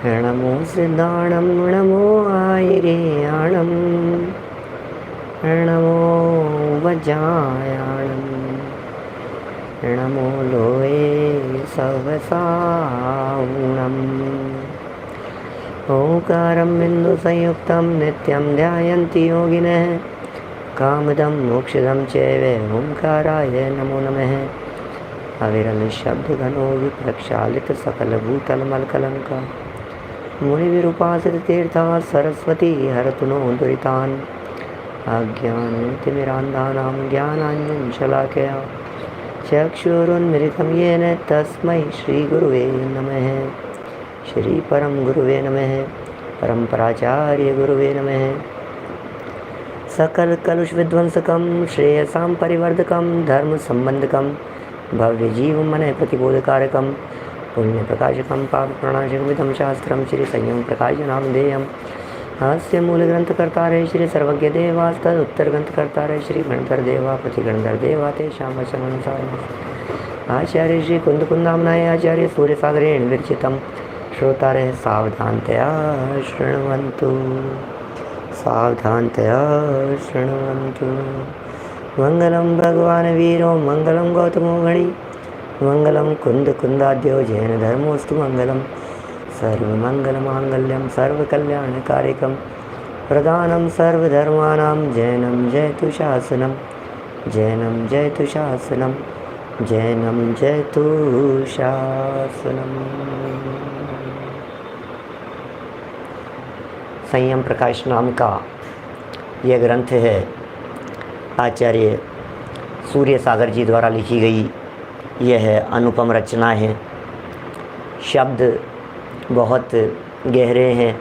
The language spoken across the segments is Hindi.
नमो सिद्धाणं नमो आयर्याणं नमो वज्रायाणं नमो लोये सवसावुणम् ओंकारं बिन्दुसंयुक्तं नित्यं ध्यायन्ति योगिनः कामदं मोक्षदं चैव ओंकाराय नमो नमः अविरलशब्दघनो विप्रक्षालितसकलभूतलमलकलङ्का मुनिविरूपासिततीर्था सरस्वती हरतु नो दुरितान् अज्ञानतिमिरान्धानां ज्ञानाञ्जनशलाकया चक्षुरुन्मिलितं येन तस्मै श्रीगुरुवे नमः। श्रीपरं गुरुवे नमः। परम्पराचार्यगुरुवे नमः। सकलकलुषविध्वंसकं श्रेयसां परिवर्धकं धर्मसम्बन्धकं भव्यजीवमनः प्रतिबोधकारकं पुण्यप्रकाशकं पापप्रणाशकमिदं शास्त्रं श्रीसंयमप्रकाशनामधेयम् अस्य मूलग्रन्थकर्तारः श्री सर्वज्ञदेवास्तदुत्तरग्रन्थकर्तारः श्री गणधरदेवा प्रतिगणधरदेवा तेषां वचनानुसारम् आचार्य श्री कुन्दकुन्दाम्नाय आचार्य सूर्यसागरेण विरचितं श्रोतारः सावधानतया शृण्वन्तु सावधानतया शृण्वन्तु। मंगलम भगवान वीरो मंगलम गौतमो गणी मंगलम कुंद कुंदाद्यो जैन धर्मोस्तु मंगलम सर्वमंगलमांगल्यम सर्वकल्याणकारिकं प्रदानं सर्वधर्माणां जैनं जयतु शासनं जैनं जयतु शासनं जैनं जयतु शासनम्। संयम प्रकाश नाम का यह ग्रंथ है आचार्य सूर्य सागर जी द्वारा लिखी गई। यह अनुपम रचना है। शब्द बहुत गहरे हैं।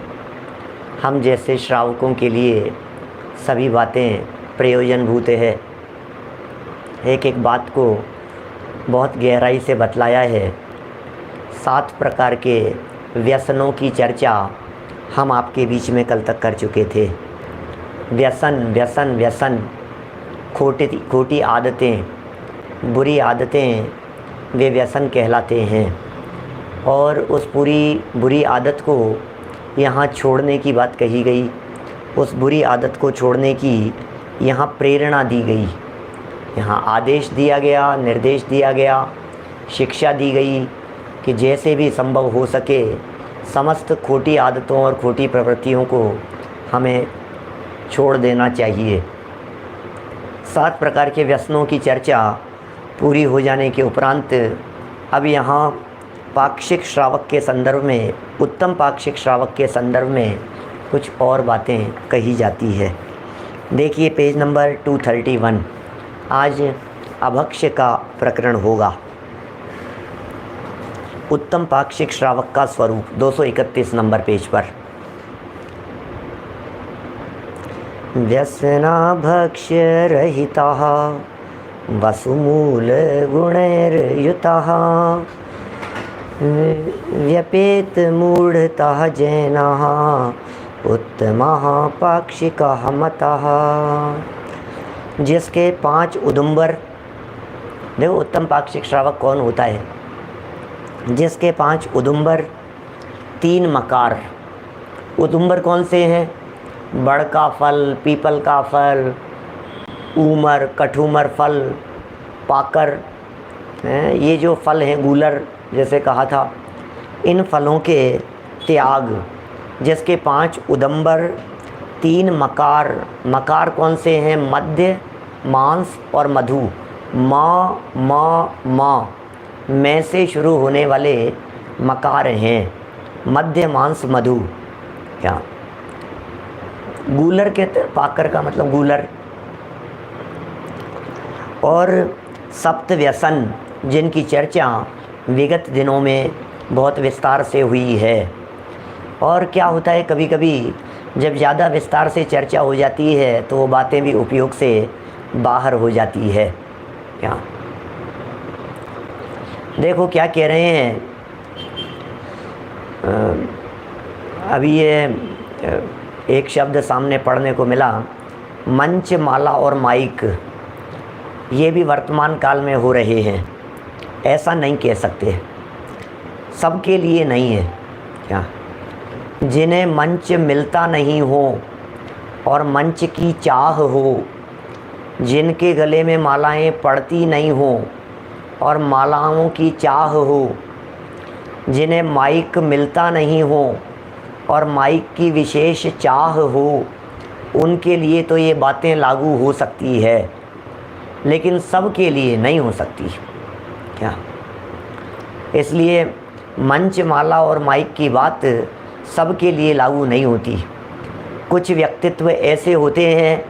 हम जैसे श्रावकों के लिए सभी बातें प्रयोजनभूत है। एक एक बात को बहुत गहराई से बतलाया है। 7 प्रकार के व्यसनों की चर्चा हम आपके बीच में कल तक कर चुके थे। व्यसन व्यसन व्यसन, खोटी आदतें, बुरी आदतें, वे व्यसन कहलाते हैं। और उस बुरी आदत को यहाँ छोड़ने की बात कही गई। उस बुरी आदत को छोड़ने की यहाँ प्रेरणा दी गई। यहाँ आदेश दिया गया, निर्देश दिया गया, शिक्षा दी गई कि जैसे भी संभव हो सके समस्त खोटी आदतों और खोटी प्रवृत्तियों को हमें छोड़ देना चाहिए। 7 प्रकार के व्यसनों की चर्चा पूरी हो जाने के उपरांत अब यहाँ पाक्षिक श्रावक के संदर्भ में, उत्तम पाक्षिक श्रावक के संदर्भ में कुछ और बातें कही जाती है। देखिए पेज नंबर 231। आज अभक्ष्य का प्रकरण होगा। उत्तम पाक्षिक श्रावक का स्वरूप 231 नंबर पेज पर। व्यसनाभक्ष्य रहितः वसुमूल गुणैर्युतः व्यपेत मूढ़तः जैनः उत्तमः पाक्षिकः मतः। जिसके 5 उदुम्बर, देखो उत्तम पाक्षिक श्रावक कौन होता है? जिसके 5 उदुम्बर, 3 मकार। उदुम्बर कौन से हैं? बड़ का फल, पीपल का फल, ऊमर, कठूमर फल, पाकर, ये जो फल हैं, गूलर जैसे कहा था, इन फलों के त्याग। जिसके 5 उदुम्बर, 3 मकार। मकार कौन से हैं? मध्य, मांस और मधु। माँ में से शुरू होने वाले मकार हैं। मध्य, मांस, मधु। क्या गूलर के पाकर का मतलब गूलर। और 7 व्यसन जिनकी चर्चा विगत दिनों में बहुत विस्तार से हुई है। और क्या होता है, कभी कभी जब ज़्यादा विस्तार से चर्चा हो जाती है तो वो बातें भी उपयोग से बाहर हो जाती है। क्या देखो क्या कह रहे हैं। अभी ये एक शब्द सामने पढ़ने को मिला, मंच, माला और माइक। ये भी वर्तमान काल में हो रहे हैं। ऐसा नहीं कह सकते, सबके लिए नहीं है। क्या जिन्हें मंच मिलता नहीं हो और मंच की चाह हो, जिनके गले में मालाएं पड़ती नहीं हो और मालाओं की चाह हो, जिन्हें माइक मिलता नहीं हो और माइक की विशेष चाह हो, उनके लिए तो ये बातें लागू हो सकती है, लेकिन सबके लिए नहीं हो सकती। क्या? इसलिए मंच, माला और माइक की बात सबके लिए लागू नहीं होती। कुछ व्यक्तित्व ऐसे होते हैं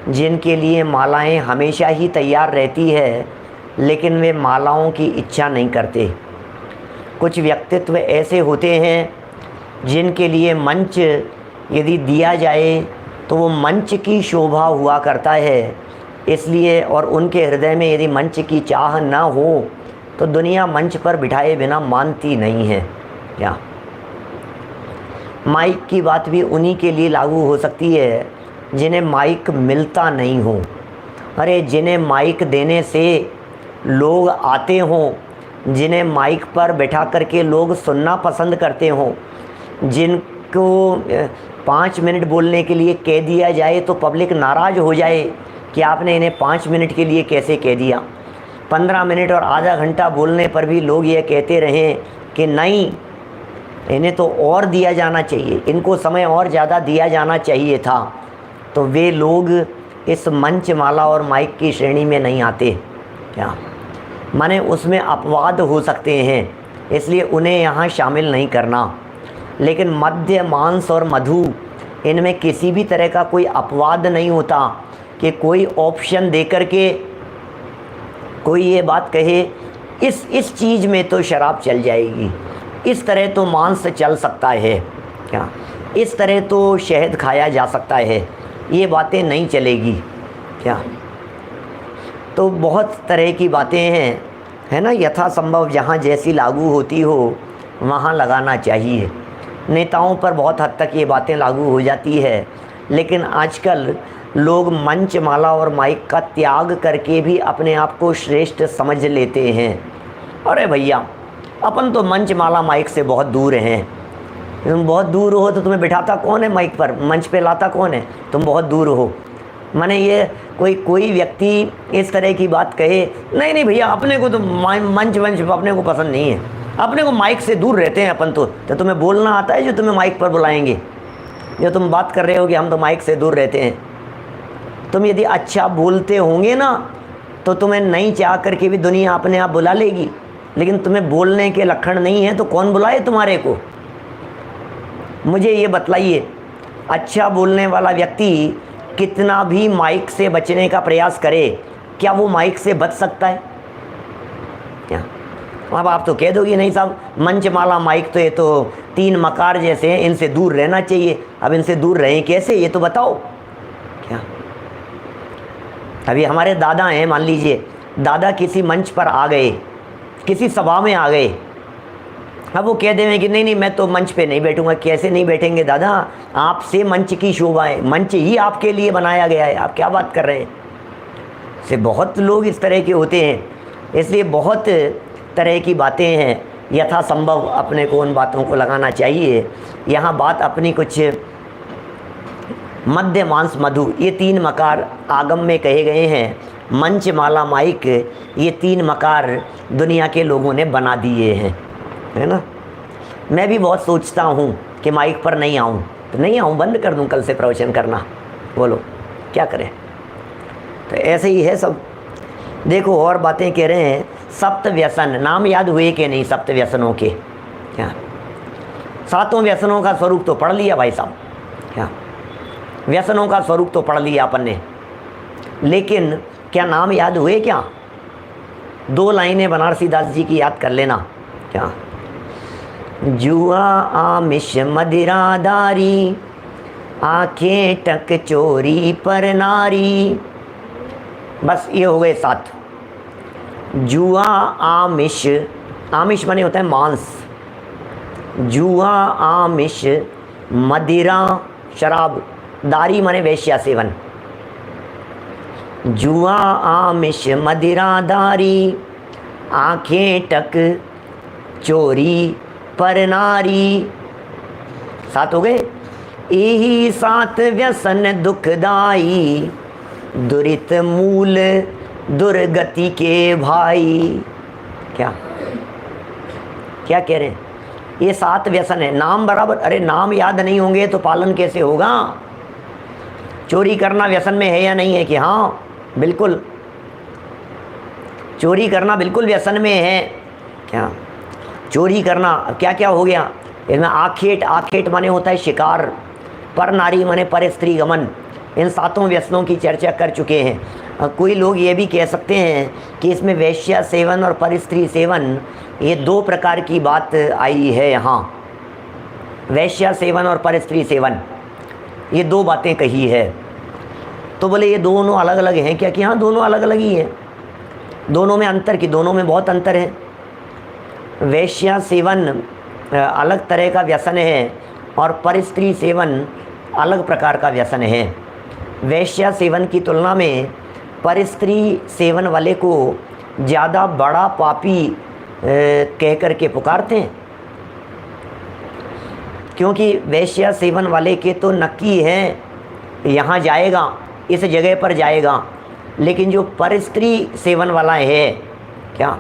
जिनके लिए मालाएं हमेशा ही तैयार रहती है, लेकिन वे मालाओं की इच्छा नहीं करते। कुछ व्यक्तित्व ऐसे होते हैं जिनके लिए मंच यदि दिया जाए तो वो मंच की शोभा हुआ करता है, इसलिए और उनके हृदय में यदि मंच की चाह ना हो तो दुनिया मंच पर बिठाए बिना मानती नहीं है। क्या? माइक की बात भी उन्हीं के लिए लागू हो सकती है जिन्हें माइक मिलता नहीं हो। अरे जिन्हें माइक देने से लोग आते हों, जिन्हें माइक पर बैठा करके लोग सुनना पसंद करते हों, जिनको 5 मिनट बोलने के लिए कह दिया जाए तो पब्लिक नाराज़ हो जाए कि आपने इन्हें 5 मिनट के लिए कैसे कह दिया। 15 मिनट और आधा घंटा बोलने पर भी लोग ये कहते रहें कि नहीं, इन्हें तो और दिया जाना चाहिए, इनको समय और ज़्यादा दिया जाना चाहिए था, तो वे लोग इस मंच, माला और माइक की श्रेणी में नहीं आते। क्या? माने उसमें अपवाद हो सकते हैं, इसलिए उन्हें यहाँ शामिल नहीं करना। लेकिन मद्य, मांस और मधु, इनमें किसी भी तरह का कोई अपवाद नहीं होता कि कोई ऑप्शन दे कर के कोई ये बात कहे इस चीज़ में तो शराब चल जाएगी, इस तरह तो मांस चल सकता है, क्या इस तरह तो शहद खाया जा सकता है, ये बातें नहीं चलेगी। क्या? तो बहुत तरह की बातें हैं, है ना। यथासंभव जहाँ जैसी लागू होती हो वहाँ लगाना चाहिए। नेताओं पर बहुत हद तक ये बातें लागू हो जाती है, लेकिन आजकल लोग मंच, माला और माइक का त्याग करके भी अपने आप को श्रेष्ठ समझ लेते हैं। अरे भैया, अपन तो मंच, माला, माइक से बहुत दूर हैं। तुम बहुत दूर हो तो तुम्हें बिठाता कौन है माइक पर, मंच पे लाता कौन है? तुम बहुत दूर हो। माने ये कोई व्यक्ति इस तरह की बात कहे, नहीं नहीं भैया, अपने को तो मंच अपने को पसंद नहीं है, अपने को माइक से दूर रहते हैं अपन तो तुम्हें बोलना आता है जो तुम्हें माइक पर बुलाएंगे? जो तुम बात कर रहे हो कि हम तो माइक से दूर रहते हैं। तुम यदि अच्छा बोलते होंगे ना तो तुम्हें नहीं चाह करके भी दुनिया अपने आप बुला लेगी, लेकिन तुम्हें बोलने के लक्षण नहीं है तो कौन बुलाए तुम्हारे को? मुझे ये बतलाइए, अच्छा बोलने वाला व्यक्ति कितना भी माइक से बचने का प्रयास करे, क्या वो माइक से बच सकता है? क्या? अब आप तो कह दोगे नहीं साहब, मंच, माला, माइक तो ये तो 3 मकार जैसे हैं, इनसे दूर रहना चाहिए। अब इनसे दूर रहें कैसे, ये तो बताओ। क्या? अभी हमारे दादा हैं, मान लीजिए दादा किसी मंच पर आ गए, किसी सभा में आ गए, अब वो कह देंगे कि नहीं नहीं मैं तो मंच पे नहीं बैठूंगा। कैसे नहीं बैठेंगे दादा? आपसे मंच की शोभा है, मंच ही आपके लिए बनाया गया है, आप क्या बात कर रहे हैं? से बहुत लोग इस तरह के होते हैं, इसलिए बहुत तरह की बातें हैं। यथासंभव अपने को उन बातों को लगाना चाहिए। यहाँ बात अपनी कुछ मध्य, मांस, मधु, ये 3 मकार आगम में कहे गए हैं। मंच, माला, माइक, ये 3 मकार दुनिया के लोगों ने बना दिए हैं, है ना। मैं भी बहुत सोचता हूँ कि माइक पर नहीं आऊँ, तो नहीं आऊँ, बंद कर दूँ कल से प्रवचन करना। बोलो क्या करें? तो ऐसे ही है सब। देखो और बातें कह रहे हैं। सप्त व्यसन, नाम याद हुए कि नहीं सप्त व्यसनों के? क्या? 7 व्यसनों का स्वरूप तो पढ़ लिया भाई साहब। क्या? व्यसनों का स्वरूप तो पढ़ लिया अपन ने, लेकिन क्या नाम याद हुए? क्या 2 लाइनें बनारसी दास जी की याद कर लेना। क्या? जुआ, आमिष, मदिरादारी, आंखें टक चोरी पर नारी। बस ये हो गए 7। जुआ, आमिष, आमिष माने होता है मांस, जुआ, आमिष, मदिरा, शराब, दारी माने वेश्या सेवन। जुआ, आमिष, मदिरा, दारी, आंखें टक चोरी पर नारी। सात हो गए। यही सात व्यसन दुखदाई, दुरित मूल दुर्गति के भाई। क्या क्या कह रहे हैं? ये सात व्यसन है। नाम बराबर, अरे नाम याद नहीं होंगे तो पालन कैसे होगा? चोरी करना व्यसन में है या नहीं है? कि हाँ बिल्कुल, चोरी करना बिल्कुल व्यसन में है। क्या चोरी करना, क्या क्या हो गया इसमें? आखेट, आखेट माने होता है शिकार, पर नारी माने पर स्त्री गमन। इन सातों व्यसनों की चर्चा कर चुके हैं। कोई लोग ये भी कह सकते हैं कि इसमें वैश्या सेवन और पर स्त्री सेवन, ये दो प्रकार की बात आई है यहाँ। वैश्या सेवन और पर स्त्री सेवन, ये दो बातें कही है। तो बोले ये दोनों अलग अलग हैं क्या? कि हाँ दोनों अलग अलग ही हैं। दोनों में अंतर, कि दोनों में बहुत अंतर है। वैश्या सेवन अलग तरह का व्यसन है और पर स्त्री सेवन अलग प्रकार का व्यसन है। वैश्या सेवन की तुलना में पर स्त्री सेवन वाले को ज़्यादा बड़ा पापी कह कर के पुकारते हैं, क्योंकि वैश्या सेवन वाले के तो नक्की है यहाँ जाएगा, इस जगह पर जाएगा। लेकिन जो पर स्त्री सेवन वाला है, क्या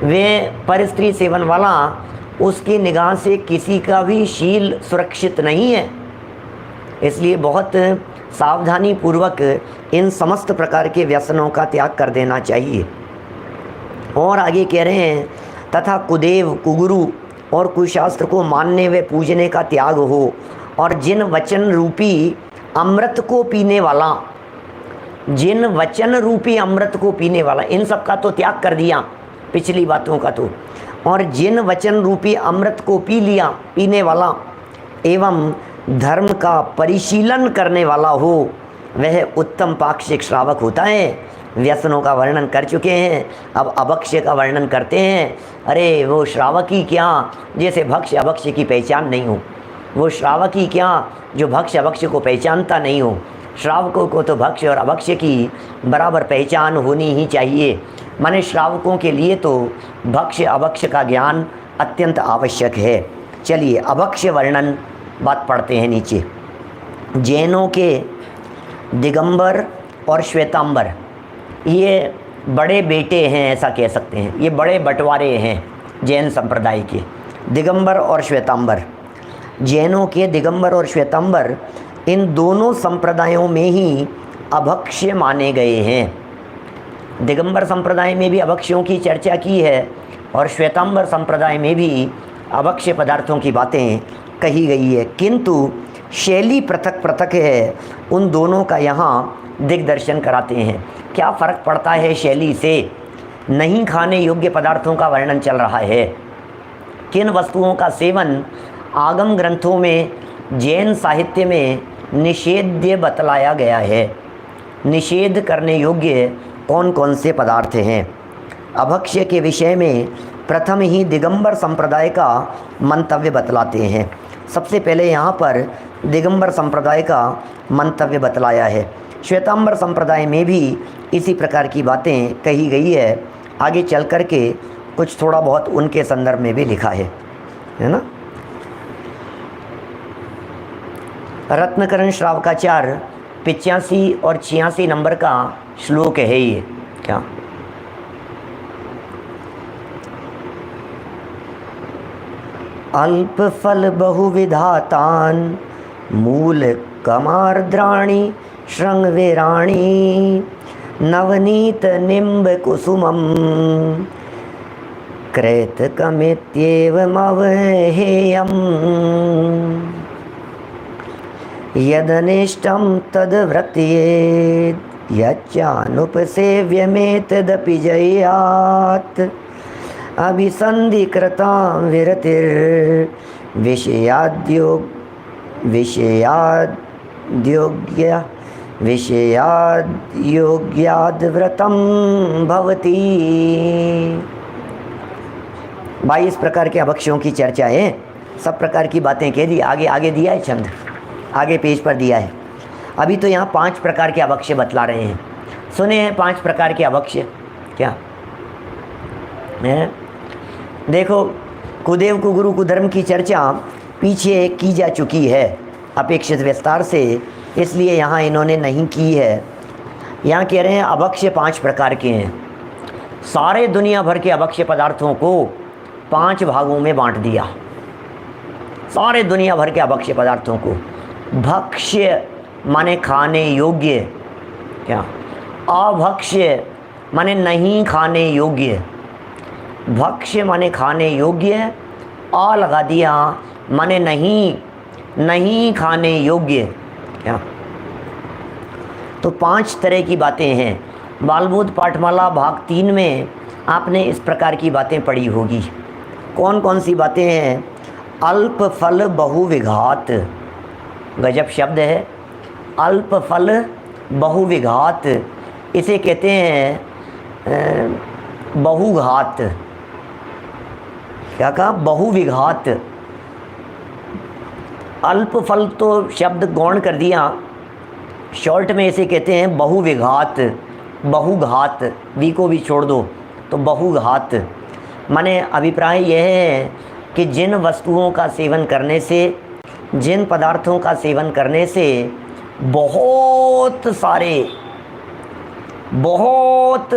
वे पर स्त्री सेवन वाला, उसकी निगाह से किसी का भी शील सुरक्षित नहीं है। इसलिए बहुत सावधानी पूर्वक इन समस्त प्रकार के व्यसनों का त्याग कर देना चाहिए। और आगे कह रहे हैं, तथा कुदेव, कुगुरु और कुशास्त्र को मानने व पूजने का त्याग हो, और जिन वचन रूपी अमृत को पीने वाला, जिन वचन रूपी अमृत को पीने वाला, इन सब का तो त्याग कर दिया पिछली बातों का तो, और जिन वचन रूपी अमृत को पी लिया, पीने वाला, एवं धर्म का परिशीलन करने वाला हो, वह उत्तम पाक्षिक श्रावक होता है। व्यसनों का वर्णन कर चुके हैं, अब अभक्ष्य का वर्णन करते हैं। अरे वो श्रावकी क्या, जैसे भक्ष्य अभक्ष्य की पहचान नहीं हो, वो श्रावकी क्या जो भक्ष्य अभक्ष्य को पहचानता नहीं हो। श्रावकों को तो भक्ष्य और अभक्ष्य की बराबर पहचान होनी ही चाहिए। माने श्रावकों के लिए तो भक्ष्य अभक्ष्य का ज्ञान अत्यंत आवश्यक है। चलिए अभक्ष्य वर्णन बात पढ़ते हैं नीचे। जैनों के दिगंबर और श्वेतांबर ये बड़े बेटे हैं, ऐसा कह सकते हैं। ये बड़े बंटवारे हैं जैन संप्रदाय के, दिगंबर और श्वेतांबर। जैनों के दिगंबर और श्वेतांबर, इन दोनों संप्रदायों में ही अभक्ष्य माने गए हैं। दिगंबर संप्रदाय में भी अभक्ष्यों की चर्चा की है और श्वेतांबर संप्रदाय में भी अभक्ष्य पदार्थों की बातें कही गई है, किंतु शैली पृथक पृथक है। उन दोनों का यहाँ दिग्दर्शन कराते हैं। क्या फ़र्क पड़ता है शैली से? नहीं खाने योग्य पदार्थों का वर्णन चल रहा है। किन वस्तुओं का सेवन आगम ग्रंथों में, जैन साहित्य में निषेध्य बतलाया गया है। निषेध करने योग्य कौन कौन से पदार्थ हैं? अभक्ष्य के विषय में प्रथम ही दिगंबर संप्रदाय का मंतव्य बतलाते हैं। सबसे पहले यहाँ पर दिगंबर संप्रदाय का मंतव्य बतलाया है। श्वेतांबर संप्रदाय में भी इसी प्रकार की बातें कही गई है। आगे चल कर के कुछ थोड़ा बहुत उनके संदर्भ में भी लिखा है ना। रत्नकरण श्रावकाचार्य 85 और 86 नंबर का श्लोक है ये। क्या अल्प फल बहुविधातान मूल कमार्द्राणि श्रृंगवीराणि नवनीत निम्ब कुसुमम कृतकमित्येवमवहेयम् यदनिष्टं तद्व्रत्येत् यच्चानुपसेव्यमेतदपि जयात् अभिसन्धिकृतां विषयाद्योग्याद्व्रतं भवति। 22 प्रकार के अभक्ष्यों की चर्चा है। सब प्रकार की बातें कह दी। आगे आगे दिया है छंद, आगे पेज पर दिया है। अभी तो यहाँ 5 प्रकार के अभक्ष्य बतला रहे हैं। सुने हैं 5 प्रकार के अभक्ष्य क्या है? देखो कुदेव कुगुरु कुधर्म की चर्चा पीछे की जा चुकी है अपेक्षित विस्तार से, इसलिए यहाँ इन्होंने नहीं की है। यहाँ कह रहे हैं अभक्ष्य 5 प्रकार के हैं। सारे दुनिया भर के अभक्ष्य पदार्थों को 5 भागों में बांट दिया। सारे दुनिया भर के अभक्ष्य पदार्थों को, भक्ष्य माने खाने योग्य, क्या, अभक्ष्य माने नहीं खाने योग्य, भक्ष्य माने खाने योग्य, आ लगा दिया माने नहीं खाने योग्य, क्या। तो 5 तरह की बातें हैं। बालबोध पाठमाला भाग 3 में आपने इस प्रकार की बातें पढ़ी होगी। कौन कौन सी बातें हैं? अल्प फल बहुविघात, गजब शब्द है, अल्प फल बहुविघात, इसे कहते हैं बहुघात। क्या कहा? बहुविघात। अल्प फल तो शब्द गौण कर दिया, शॉर्ट में इसे कहते हैं बहुविघात, बहुघात, वी को भी छोड़ दो तो बहुघात। माने अभिप्राय यह है कि जिन वस्तुओं का सेवन करने से, जिन पदार्थों का सेवन करने से बहुत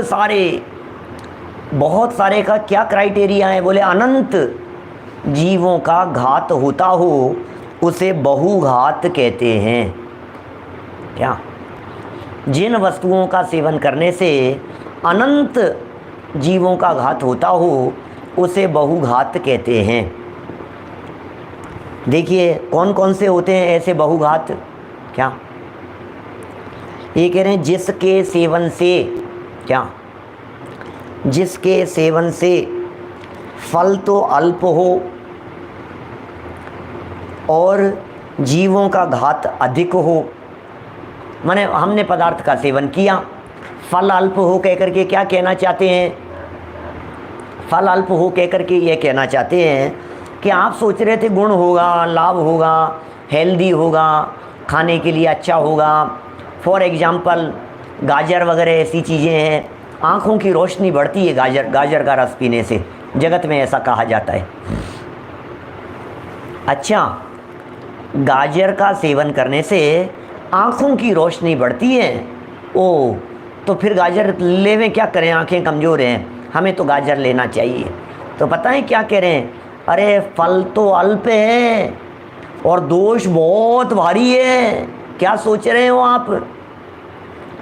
सारे का क्या क्राइटेरिया है? बोले अनंत जीवों का घात होता हो, उसे बहुघात कहते हैं। क्या? जिन वस्तुओं का सेवन करने से अनंत जीवों का घात होता हो, उसे बहुघात कहते हैं। देखिए कौन कौन से होते हैं ऐसे बहुघात। क्या? ये कह रहे हैं जिसके सेवन से, क्या, जिसके सेवन से फल तो अल्प हो और जीवों का घात अधिक हो। माने हमने पदार्थ का सेवन किया, फल अल्प हो कह करके क्या कहना चाहते हैं? फल अल्प हो कह करके ये कहना चाहते हैं कि आप सोच रहे थे गुण होगा, लाभ होगा, हेल्दी होगा, खाने के लिए अच्छा होगा। फॉर एग्जाम्पल गाजर वगैरह ऐसी चीज़ें हैं, आँखों की रोशनी बढ़ती है गाजर का रस पीने से, जगत में ऐसा कहा जाता है। अच्छा, गाजर का सेवन करने से आँखों की रोशनी बढ़ती है, ओ तो फिर गाजर लेवें क्या करें, आँखें कमज़ोर हैं, हमें तो गाजर लेना चाहिए। तो पता है क्या कह रहे हैं? अरे फल तो अल्प है और दोष बहुत भारी है। क्या सोच रहे हो आप?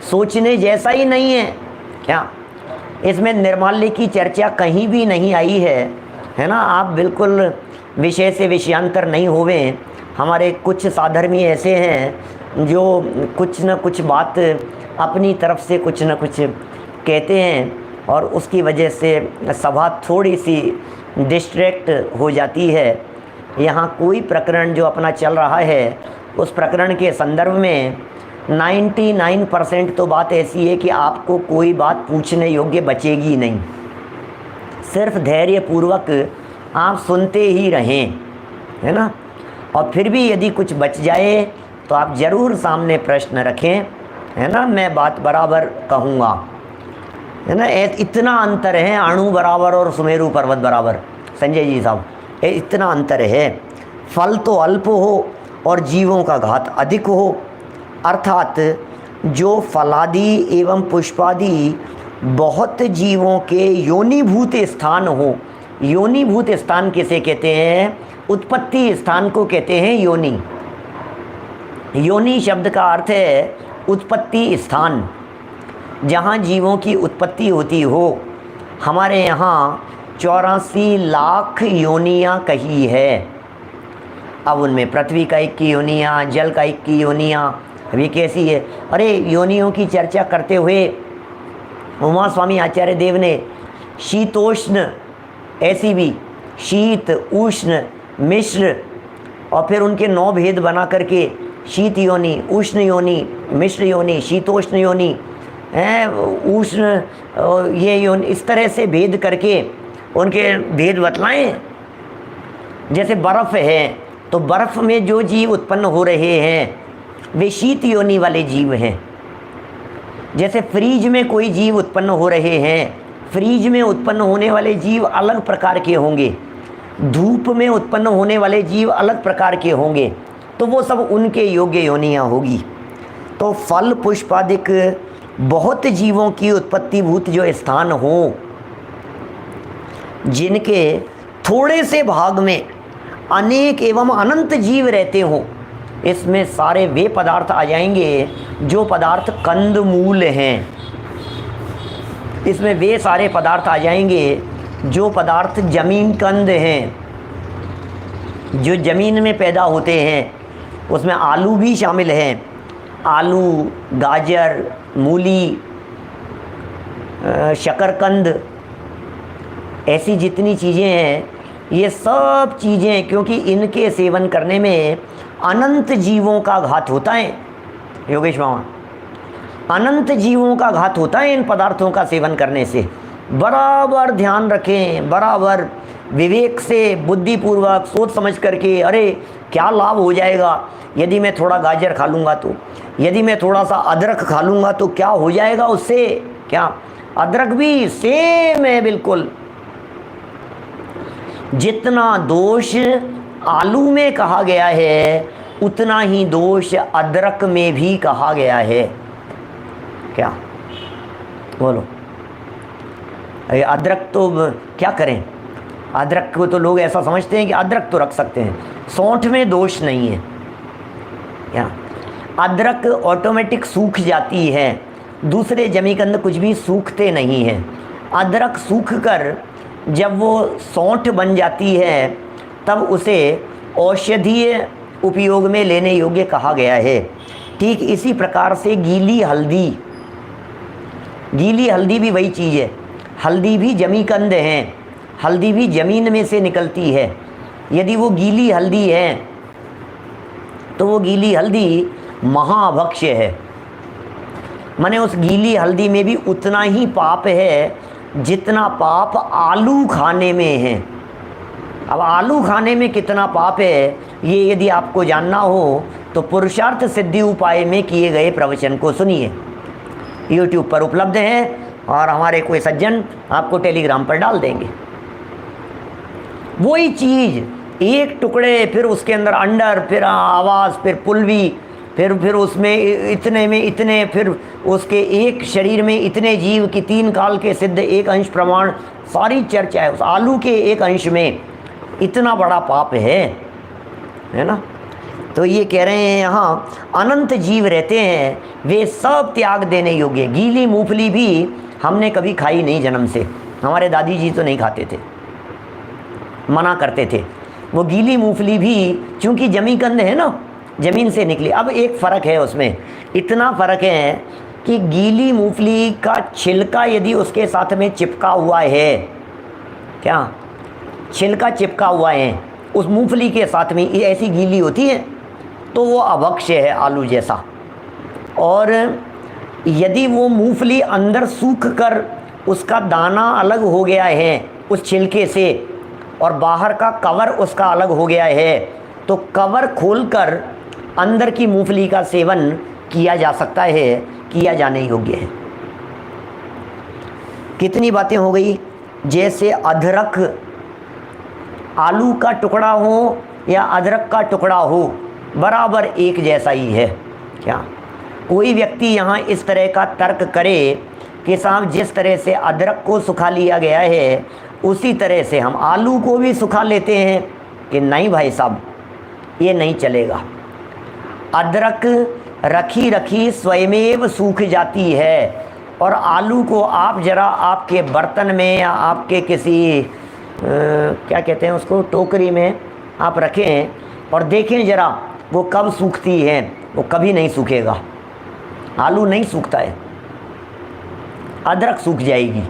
सोचने जैसा ही नहीं है। क्या? इसमें निर्माल्य की चर्चा कहीं भी नहीं आई है ना। आप बिल्कुल विषय से विषयांतर नहीं होवे। हमारे कुछ साधर्मी ऐसे हैं जो कुछ न कुछ बात अपनी तरफ से कुछ न कुछ कहते हैं और उसकी वजह से सभा थोड़ी सी डिस्ट्रैक्ट हो जाती है। यहाँ कोई प्रकरण जो अपना चल रहा है, उस प्रकरण के संदर्भ में 99% तो बात ऐसी है कि आपको कोई बात पूछने योग्य बचेगी नहीं। सिर्फ धैर्यपूर्वक आप सुनते ही रहें, है ना। और फिर भी यदि कुछ बच जाए तो आप ज़रूर सामने प्रश्न रखें, है ना। मैं बात बराबर कहूँगा, है ना। इतना अंतर है, अणु बराबर और सुमेरु पर्वत बराबर, संजय जी साहब, इतना अंतर है। फल तो अल्प हो और जीवों का घात अधिक हो, अर्थात जो फलादि एवं पुष्पादि बहुत जीवों के योनिभूत स्थान हो। योनिभूत स्थान किसे कहते हैं? उत्पत्ति स्थान को कहते हैं योनि। योनि शब्द का अर्थ है उत्पत्ति स्थान, जहाँ जीवों की उत्पत्ति होती हो। हमारे यहाँ 84 लाख योनियाँ कही है। अब उनमें पृथ्वी का 1 की योनियाँ, जल का 1 की योनियाँ, अभी कैसी है। अरे योनियों की चर्चा करते हुए उमा स्वामी आचार्य देव ने शीतोष्ण, ऐसी भी शीत, उष्ण, मिश्र, और फिर उनके 9 भेद बना करके शीत योनि, उष्ण योनि, मिश्र योनि, शीतोष्ण योनि, उष्ण ये योनि, इस तरह से भेद करके उनके भेद बतलाएं। जैसे बर्फ़ है तो बर्फ़ में जो जीव उत्पन्न हो रहे हैं वे शीत योनि वाले जीव हैं। जैसे फ्रीज में कोई जीव उत्पन्न हो रहे हैं, फ्रीज में उत्पन्न होने वाले जीव अलग प्रकार के होंगे। धूप में उत्पन्न होने वाले जीव अलग प्रकार के होंगे, तो वो सब उनके योग्य योनियाँ होगी। तो फल पुष्पादिक बहुत जीवों की उत्पत्तिभूत जो स्थान हो, जिनके थोड़े से भाग में अनेक एवं अनंत जीव रहते हों, इसमें सारे वे पदार्थ आ जाएंगे जो पदार्थ कंद मूल हैं। इसमें वे सारे पदार्थ आ जाएंगे जो पदार्थ जमीन कंद हैं, जो ज़मीन में पैदा होते हैं। उसमें आलू भी शामिल हैं, आलू, गाजर, मूली, शकरकंद, ऐसी जितनी चीज़ें हैं, ये सब चीज़ें, क्योंकि इनके सेवन करने में अनंत जीवों का घात होता है योगेश मामा, अनंत जीवों का घात होता है इन पदार्थों का सेवन करने से। बराबर ध्यान रखें, बराबर विवेक से, बुद्धिपूर्वक सोच समझ करके, अरे क्या लाभ हो जाएगा यदि मैं थोड़ा गाजर खा लूँगा, तो यदि मैं थोड़ा सा अदरक खा लूँगा तो क्या हो जाएगा उससे। क्या अदरक भी सेम है बिल्कुल। जितना दोष आलू में कहा गया है उतना ही दोष अदरक में भी कहा गया है। क्या बोलो, अरे अदरक तो क्या करें, अदरक को तो लोग ऐसा समझते हैं कि अदरक तो रख सकते हैं, सौंठ में दोष नहीं है। क्या अदरक ऑटोमेटिक सूख जाती है, दूसरे जमीकंद कुछ भी सूखते नहीं हैं। अदरक सूख कर जब वो सौंठ बन जाती है तब उसे औषधीय उपयोग में लेने योग्य कहा गया है। ठीक इसी प्रकार से गीली हल्दी, गीली हल्दी भी वही चीज़ है। हल्दी भी जमीकंद हैं, हल्दी भी ज़मीन में से निकलती है। यदि वो गीली हल्दी है तो वो गीली हल्दी महाभक्ष्य है, माने उस गीली हल्दी में भी उतना ही पाप है जितना पाप आलू खाने में है। अब आलू खाने में कितना पाप है ये यदि आपको जानना हो तो पुरुषार्थ सिद्धि उपाय में किए गए प्रवचन को सुनिए, YouTube पर उपलब्ध है, और हमारे कोई सज्जन आपको टेलीग्राम पर डाल देंगे। वही चीज़ एक टुकड़े, फिर उसके अंदर अंडर, फिर आवाज़, फिर पुलवी, फिर उसमें इतने में इतने, फिर उसके एक शरीर में इतने जीव की 3 काल के सिद्ध 1 अंश प्रमाण, सारी चर्चा है। उस आलू के 1 अंश में इतना बड़ा पाप है ना। तो ये कह रहे हैं यहाँ अनंत जीव रहते हैं, वे सब त्याग देने योग्य। गीली मूंगफली भी हमने कभी खाई नहीं जन्म से, हमारे दादी जी तो नहीं खाते थे, मना करते थे। वो गीली मूंगफली भी चूँकि जमीकंद है ना, ज़मीन से निकली। अब एक फ़र्क है उसमें, इतना फ़र्क है कि गीली मूंगफली का छिलका यदि उसके साथ में चिपका हुआ है, क्या छिलका चिपका हुआ है उस मूंगफली के साथ में, ऐसी गीली होती है तो वो अभक्ष्य है आलू जैसा। और यदि वो मूंगफली अंदर सूख कर उसका दाना अलग हो गया है उस छिलके से और बाहर का कवर उसका अलग हो गया है, तो कवर खोलकर अंदर की मूंगफली का सेवन किया जा सकता है, किया जाने योग्य है। कितनी बातें हो गई। जैसे अदरक, आलू का टुकड़ा हो या अदरक का टुकड़ा हो, बराबर एक जैसा ही है। क्या कोई व्यक्ति यहाँ इस तरह का तर्क करे कि साहब जिस तरह से अदरक को सुखा लिया गया है उसी तरह से हम आलू को भी सुखा लेते हैं, कि नहीं भाई साहब ये नहीं चलेगा। अदरक रखी रखी स्वयमेव सूख जाती है, और आलू को आप ज़रा आपके बर्तन में या आपके किसी क्या कहते हैं उसको, टोकरी में आप रखें और देखें ज़रा वो कब सूखती है। वो कभी नहीं सूखेगा, आलू नहीं सूखता है, अदरक सूख जाएगी।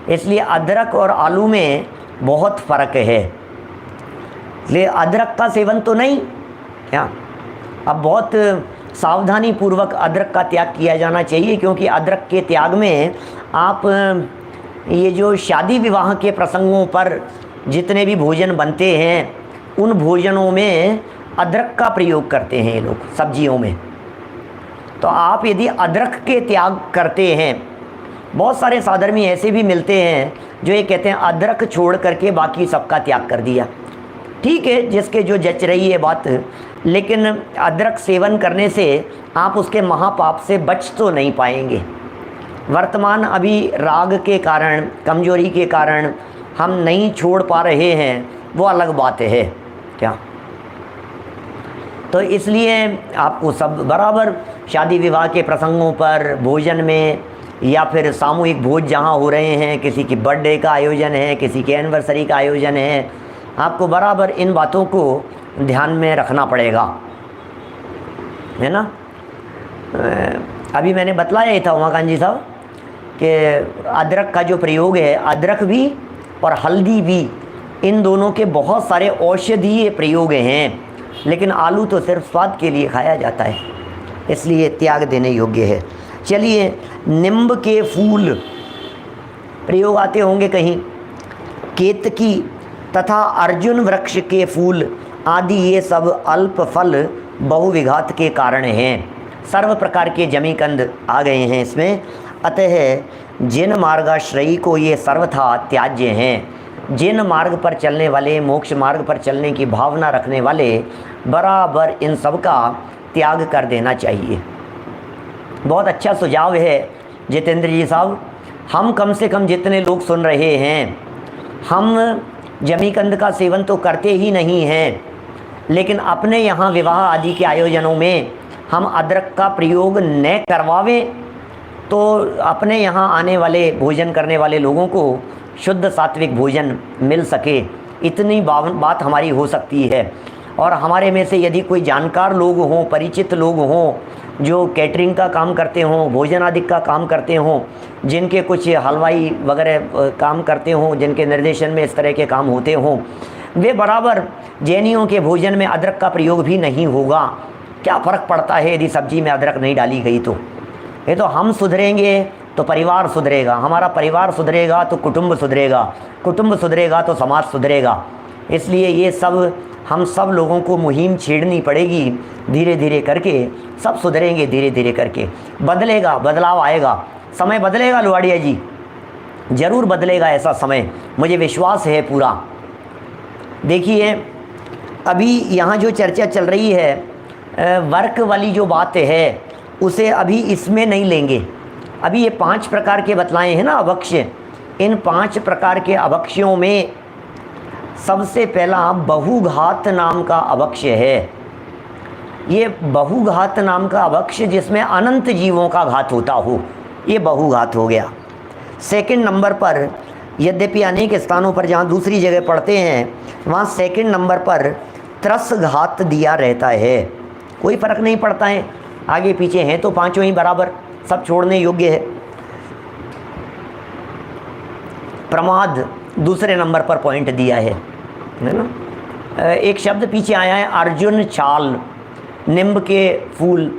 इसलिए अदरक और आलू में बहुत फ़र्क है। इसलिए अदरक का सेवन तो नहीं, क्या अब बहुत सावधानी पूर्वक अदरक का त्याग किया जाना चाहिए, क्योंकि अदरक के त्याग में आप ये जो शादी विवाह के प्रसंगों पर जितने भी भोजन बनते हैं उन भोजनों में अदरक का प्रयोग करते हैं ये लोग, सब्जियों में। तो आप यदि अदरक के त्याग करते हैं, बहुत सारे साधर्मी ऐसे भी मिलते हैं जो ये कहते हैं अदरक छोड़ करके बाकी सबका त्याग कर दिया। ठीक है, जिसके जो जच रही है बात, लेकिन अदरक सेवन करने से आप उसके महापाप से बच तो नहीं पाएंगे। वर्तमान अभी राग के कारण, कमजोरी के कारण हम नहीं छोड़ पा रहे हैं, वो अलग बात है क्या। तो इसलिए आपको सब बराबर शादी विवाह के प्रसंगों पर, भोजन में, या फिर सामूहिक भोज जहाँ हो रहे हैं, किसी की बर्थडे का आयोजन है, किसी के एनिवर्सरी का आयोजन है, आपको बराबर इन बातों को ध्यान में रखना पड़ेगा, है ना। अभी मैंने बतलाया ही था उमाकांत जी साहब कि अदरक का जो प्रयोग है, अदरक भी और हल्दी भी, इन दोनों के बहुत सारे औषधीय प्रयोग हैं, लेकिन आलू तो सिर्फ स्वाद के लिए खाया जाता है, इसलिए त्याग देने योग्य है। चलिए, नींब के फूल प्रयोग आते होंगे कहीं, केतकी तथा अर्जुन वृक्ष के फूल आदि, ये सब अल्प फल बहुविघात के कारण हैं। सर्व प्रकार के जमीकंद आ गए हैं इसमें। अतः जिन मार्गाश्रयी को ये सर्वथा त्याज्य हैं, जिन मार्ग पर चलने वाले, मोक्ष मार्ग पर चलने की भावना रखने वाले, बराबर इन सब का त्याग कर देना चाहिए। बहुत अच्छा सुझाव है जितेंद्र जी साहब। हम कम से कम जितने लोग सुन रहे हैं, हम जमीकंद का सेवन तो करते ही नहीं हैं, लेकिन अपने यहाँ विवाह आदि के आयोजनों में हम अदरक का प्रयोग न करवावें, तो अपने यहाँ आने वाले, भोजन करने वाले लोगों को शुद्ध सात्विक भोजन मिल सके, इतनी बात हमारी हो सकती है। और हमारे में से यदि कोई जानकार लोग हों, परिचित लोग हों, जो कैटरिंग का काम करते हों, भोजन आदि का काम करते हों, जिनके कुछ हलवाई वगैरह काम करते हों, जिनके निर्देशन में इस तरह के काम होते हों, वे बराबर जैनियों के भोजन में अदरक का प्रयोग भी नहीं होगा। क्या फ़र्क पड़ता है यदि सब्जी में अदरक नहीं डाली गई तो। ये तो हम सुधरेंगे तो परिवार सुधरेगा, हमारा परिवार सुधरेगा तो कुटुंब सुधरेगा, कुटुंब सुधरेगा तो समाज सुधरेगा। इसलिए ये सब हम सब लोगों को मुहिम छेड़नी पड़ेगी, धीरे धीरे करके सब सुधरेंगे, धीरे धीरे करके बदलेगा, बदलाव आएगा, समय बदलेगा लुहाड़िया जी, ज़रूर बदलेगा ऐसा समय, मुझे विश्वास है पूरा। देखिए, अभी यहाँ जो चर्चा चल रही है, वर्क वाली जो बात है, उसे अभी इसमें नहीं लेंगे। अभी ये 5 प्रकार के बतलाए हैं ना अभक्ष्य, इन 5 प्रकार के अभक्ष्यों में सबसे पहला बहुघात नाम का अभक्ष्य है। ये बहुघात नाम का अभक्ष्य जिसमें अनंत जीवों का घात होता हो, ये बहुघात हो गया। सेकंड नंबर पर, यद्यपि अनेक स्थानों पर जहाँ दूसरी जगह पढ़ते हैं, वहाँ सेकंड नंबर पर त्रस घात दिया रहता है। कोई फ़र्क नहीं पड़ता है, आगे पीछे हैं तो पांचों ही बराबर, सब छोड़ने योग्य है। प्रमाद दूसरे नंबर पर पॉइंट दिया है ना। एक शब्द पीछे आया है, अर्जुन छाल, नींब के फूल।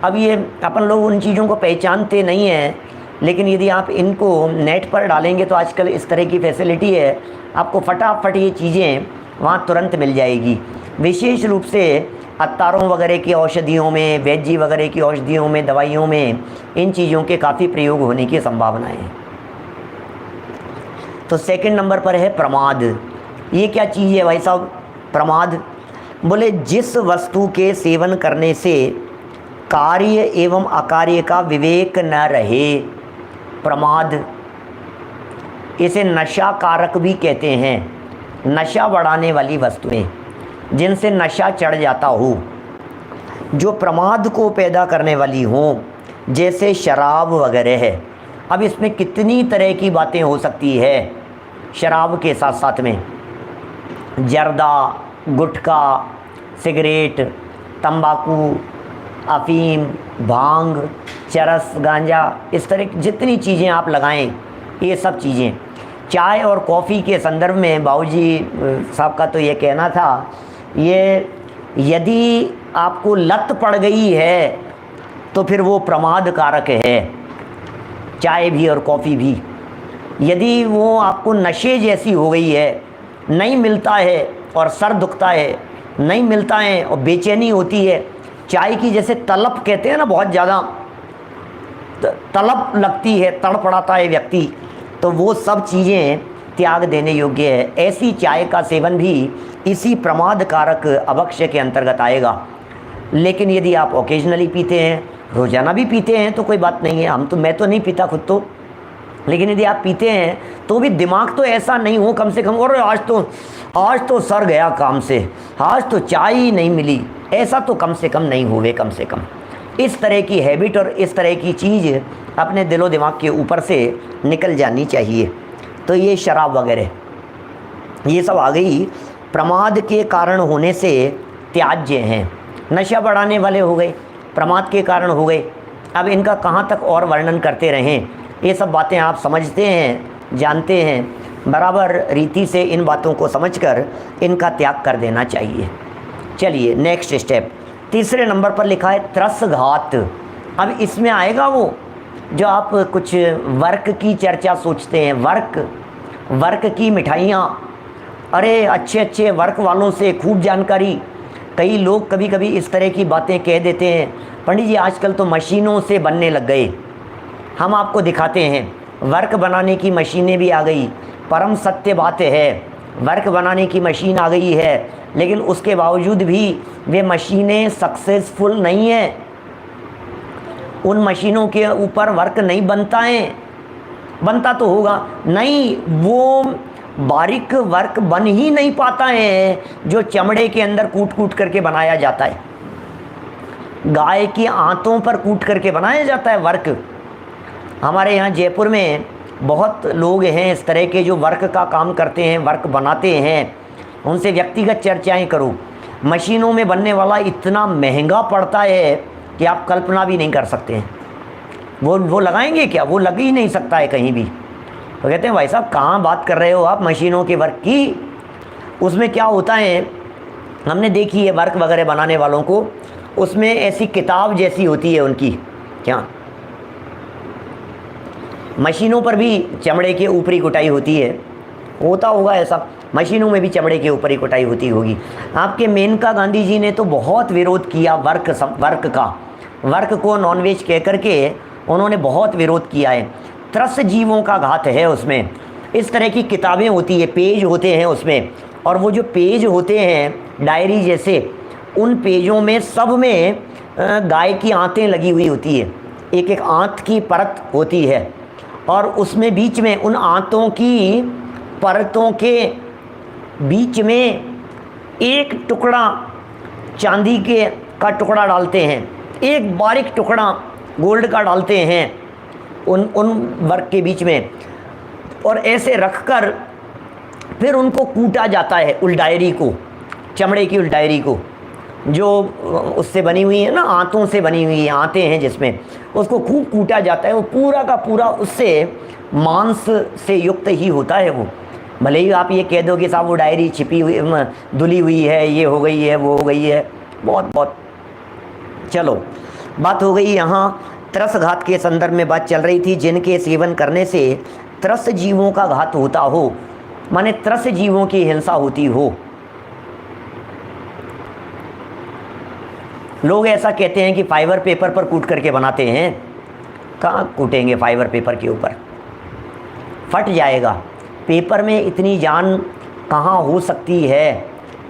अब ये अपन लोग उन चीज़ों को पहचानते नहीं हैं, लेकिन यदि आप इनको नेट पर डालेंगे तो आजकल इस तरह की फैसिलिटी है, आपको फटाफट ये चीज़ें वहाँ तुरंत मिल जाएगी। विशेष रूप से अत्तारों वगैरह की औषधियों में, वैद्य वगैरह की औषधियों में, दवाइयों में इन चीज़ों के काफ़ी प्रयोग होने की संभावनाएं हैं। तो सेकंड नंबर पर है प्रमाद। ये क्या चीज़ है भाई साहब? प्रमाद बोले जिस वस्तु के सेवन करने से कार्य एवं अकार्य का विवेक न रहे, प्रमाद। इसे नशा कारक भी कहते हैं, नशा बढ़ाने वाली वस्तुएं जिनसे नशा चढ़ जाता हो, जो प्रमाद को पैदा करने वाली हों, जैसे शराब वगैरह है। अब इसमें कितनी तरह की बातें हो सकती है। शराब के साथ साथ में जर्दा, गुटखा, सिगरेट, तंबाकू, अफीम, भांग, चरस, गांजा, इस तरह की जितनी चीज़ें आप लगाएं, ये सब चीज़ें। चाय और कॉफ़ी के संदर्भ में बाबूजी साहब का तो ये कहना था, ये यदि आपको लत पड़ गई है तो फिर वो प्रमाद कारक है, चाय भी और कॉफ़ी भी। यदि वो आपको नशे जैसी हो गई है, नहीं मिलता है और सर दुखता है, नहीं मिलता है और बेचैनी होती है, चाय की जैसे तलब कहते हैं ना, बहुत ज़्यादा तलब लगती है, तड़पड़ाता है व्यक्ति, तो वो सब चीज़ें त्याग देने योग्य है। ऐसी चाय का सेवन भी इसी प्रमाद कारक अभक्ष्य के अंतर्गत आएगा। लेकिन यदि आप ओकेजनली पीते हैं, रोज़ाना भी पीते हैं, तो कोई बात नहीं है। मैं तो नहीं पीता खुद तो, लेकिन यदि आप पीते हैं तो भी दिमाग तो ऐसा नहीं हो कम से कम, और आज तो सर गया काम से, आज तो चाय ही नहीं मिली, ऐसा तो कम से कम नहीं हुए। कम से कम इस तरह की हैबिट और इस तरह की चीज़ अपने दिलो दिमाग के ऊपर से निकल जानी चाहिए। तो ये शराब वगैरह ये सब आ गई, प्रमाद के कारण होने से त्याज्य हैं। नशा बढ़ाने वाले हो गए, प्रमाद के कारण हो गए। अब इनका कहाँ तक और वर्णन करते रहें, ये सब बातें आप समझते हैं, जानते हैं, बराबर रीति से इन बातों को समझकर इनका त्याग कर देना चाहिए। चलिए नेक्स्ट स्टेप, तीसरे नंबर पर लिखा है त्रसघात। अब इसमें आएगा वो जो आप कुछ वर्क की चर्चा सोचते हैं, वर्क की मिठाइयाँ, अरे अच्छे अच्छे वर्क वालों से खूब जानकारी। कई लोग कभी कभी इस तरह की बातें कह देते हैं, पंडित जी आजकल तो मशीनों से बनने लग गए। हम आपको दिखाते हैं वर्क बनाने की मशीनें भी आ गई। परम सत्य बात है, वर्क बनाने की मशीन आ गई है, लेकिन उसके बावजूद भी वे मशीनें सक्सेसफुल नहीं हैं। उन मशीनों के ऊपर वर्क नहीं बनता है, बनता तो होगा नहीं, वो बारीक वर्क बन ही नहीं पाता है जो चमड़े के अंदर कूट कूट करके बनाया जाता है। गाय की आंतों पर कूट करके बनाया जाता है वर्क। हमारे यहाँ जयपुर में बहुत लोग हैं इस तरह के जो वर्क का काम करते हैं, वर्क बनाते हैं। उनसे व्यक्तिगत चर्चाएं करो, मशीनों में बनने वाला इतना महंगा पड़ता है कि आप कल्पना भी नहीं कर सकते हैं। वो लगाएंगे क्या, वो लग ही नहीं सकता है कहीं भी। तो कहते हैं भाई साहब कहाँ बात कर रहे हो आप मशीनों के वर्क की। उसमें क्या होता है, हमने देखी है वर्क वगैरह बनाने वालों को, उसमें ऐसी किताब जैसी होती है उनकी, क्या मशीनों पर भी चमड़े के ऊपरी कुटाई होती है, होता होगा ऐसा, मशीनों में भी चमड़े के ऊपर ही कुटाई होती होगी। आपके मेनका गांधी जी ने तो बहुत विरोध किया वर्क को नॉनवेज कह करके उन्होंने बहुत विरोध किया है। त्रस जीवों का घात है उसमें। इस तरह की किताबें होती है, पेज होते हैं उसमें, और वो जो पेज होते हैं डायरी जैसे, उन पेजों में सब में गाय की आंतें लगी हुई होती है, एक एक आंत की परत होती है, और उसमें बीच में उन आंतों की परतों के बीच में एक टुकड़ा चांदी का टुकड़ा डालते हैं, एक बारीक टुकड़ा गोल्ड का डालते हैं उन वर्क के बीच में, और ऐसे रखकर फिर उनको कूटा जाता है उल डायरी को, चमड़े की उल डायरी को, जो उससे बनी हुई है ना, आंतों से बनी हुई आंतें हैं जिसमें, उसको खूब कूटा जाता है। वो पूरा का पूरा उससे मांस से युक्त ही होता है वो। भले ही आप ये कह दो कि साहब वो डायरी छिपी हुई धुली हुई है, ये हो गई है, वो हो गई है, बहुत चलो बात हो गई। यहाँ त्रस घात के संदर्भ में बात चल रही थी, जिनके सेवन करने से त्रस जीवों का घात होता हो, माने त्रस जीवों की हिंसा होती हो। लोग ऐसा कहते हैं कि फाइबर पेपर पर कूट करके बनाते हैं। कहाँ कूटेंगे फाइबर पेपर के ऊपर, फट जाएगा। पेपर में इतनी जान कहाँ हो सकती है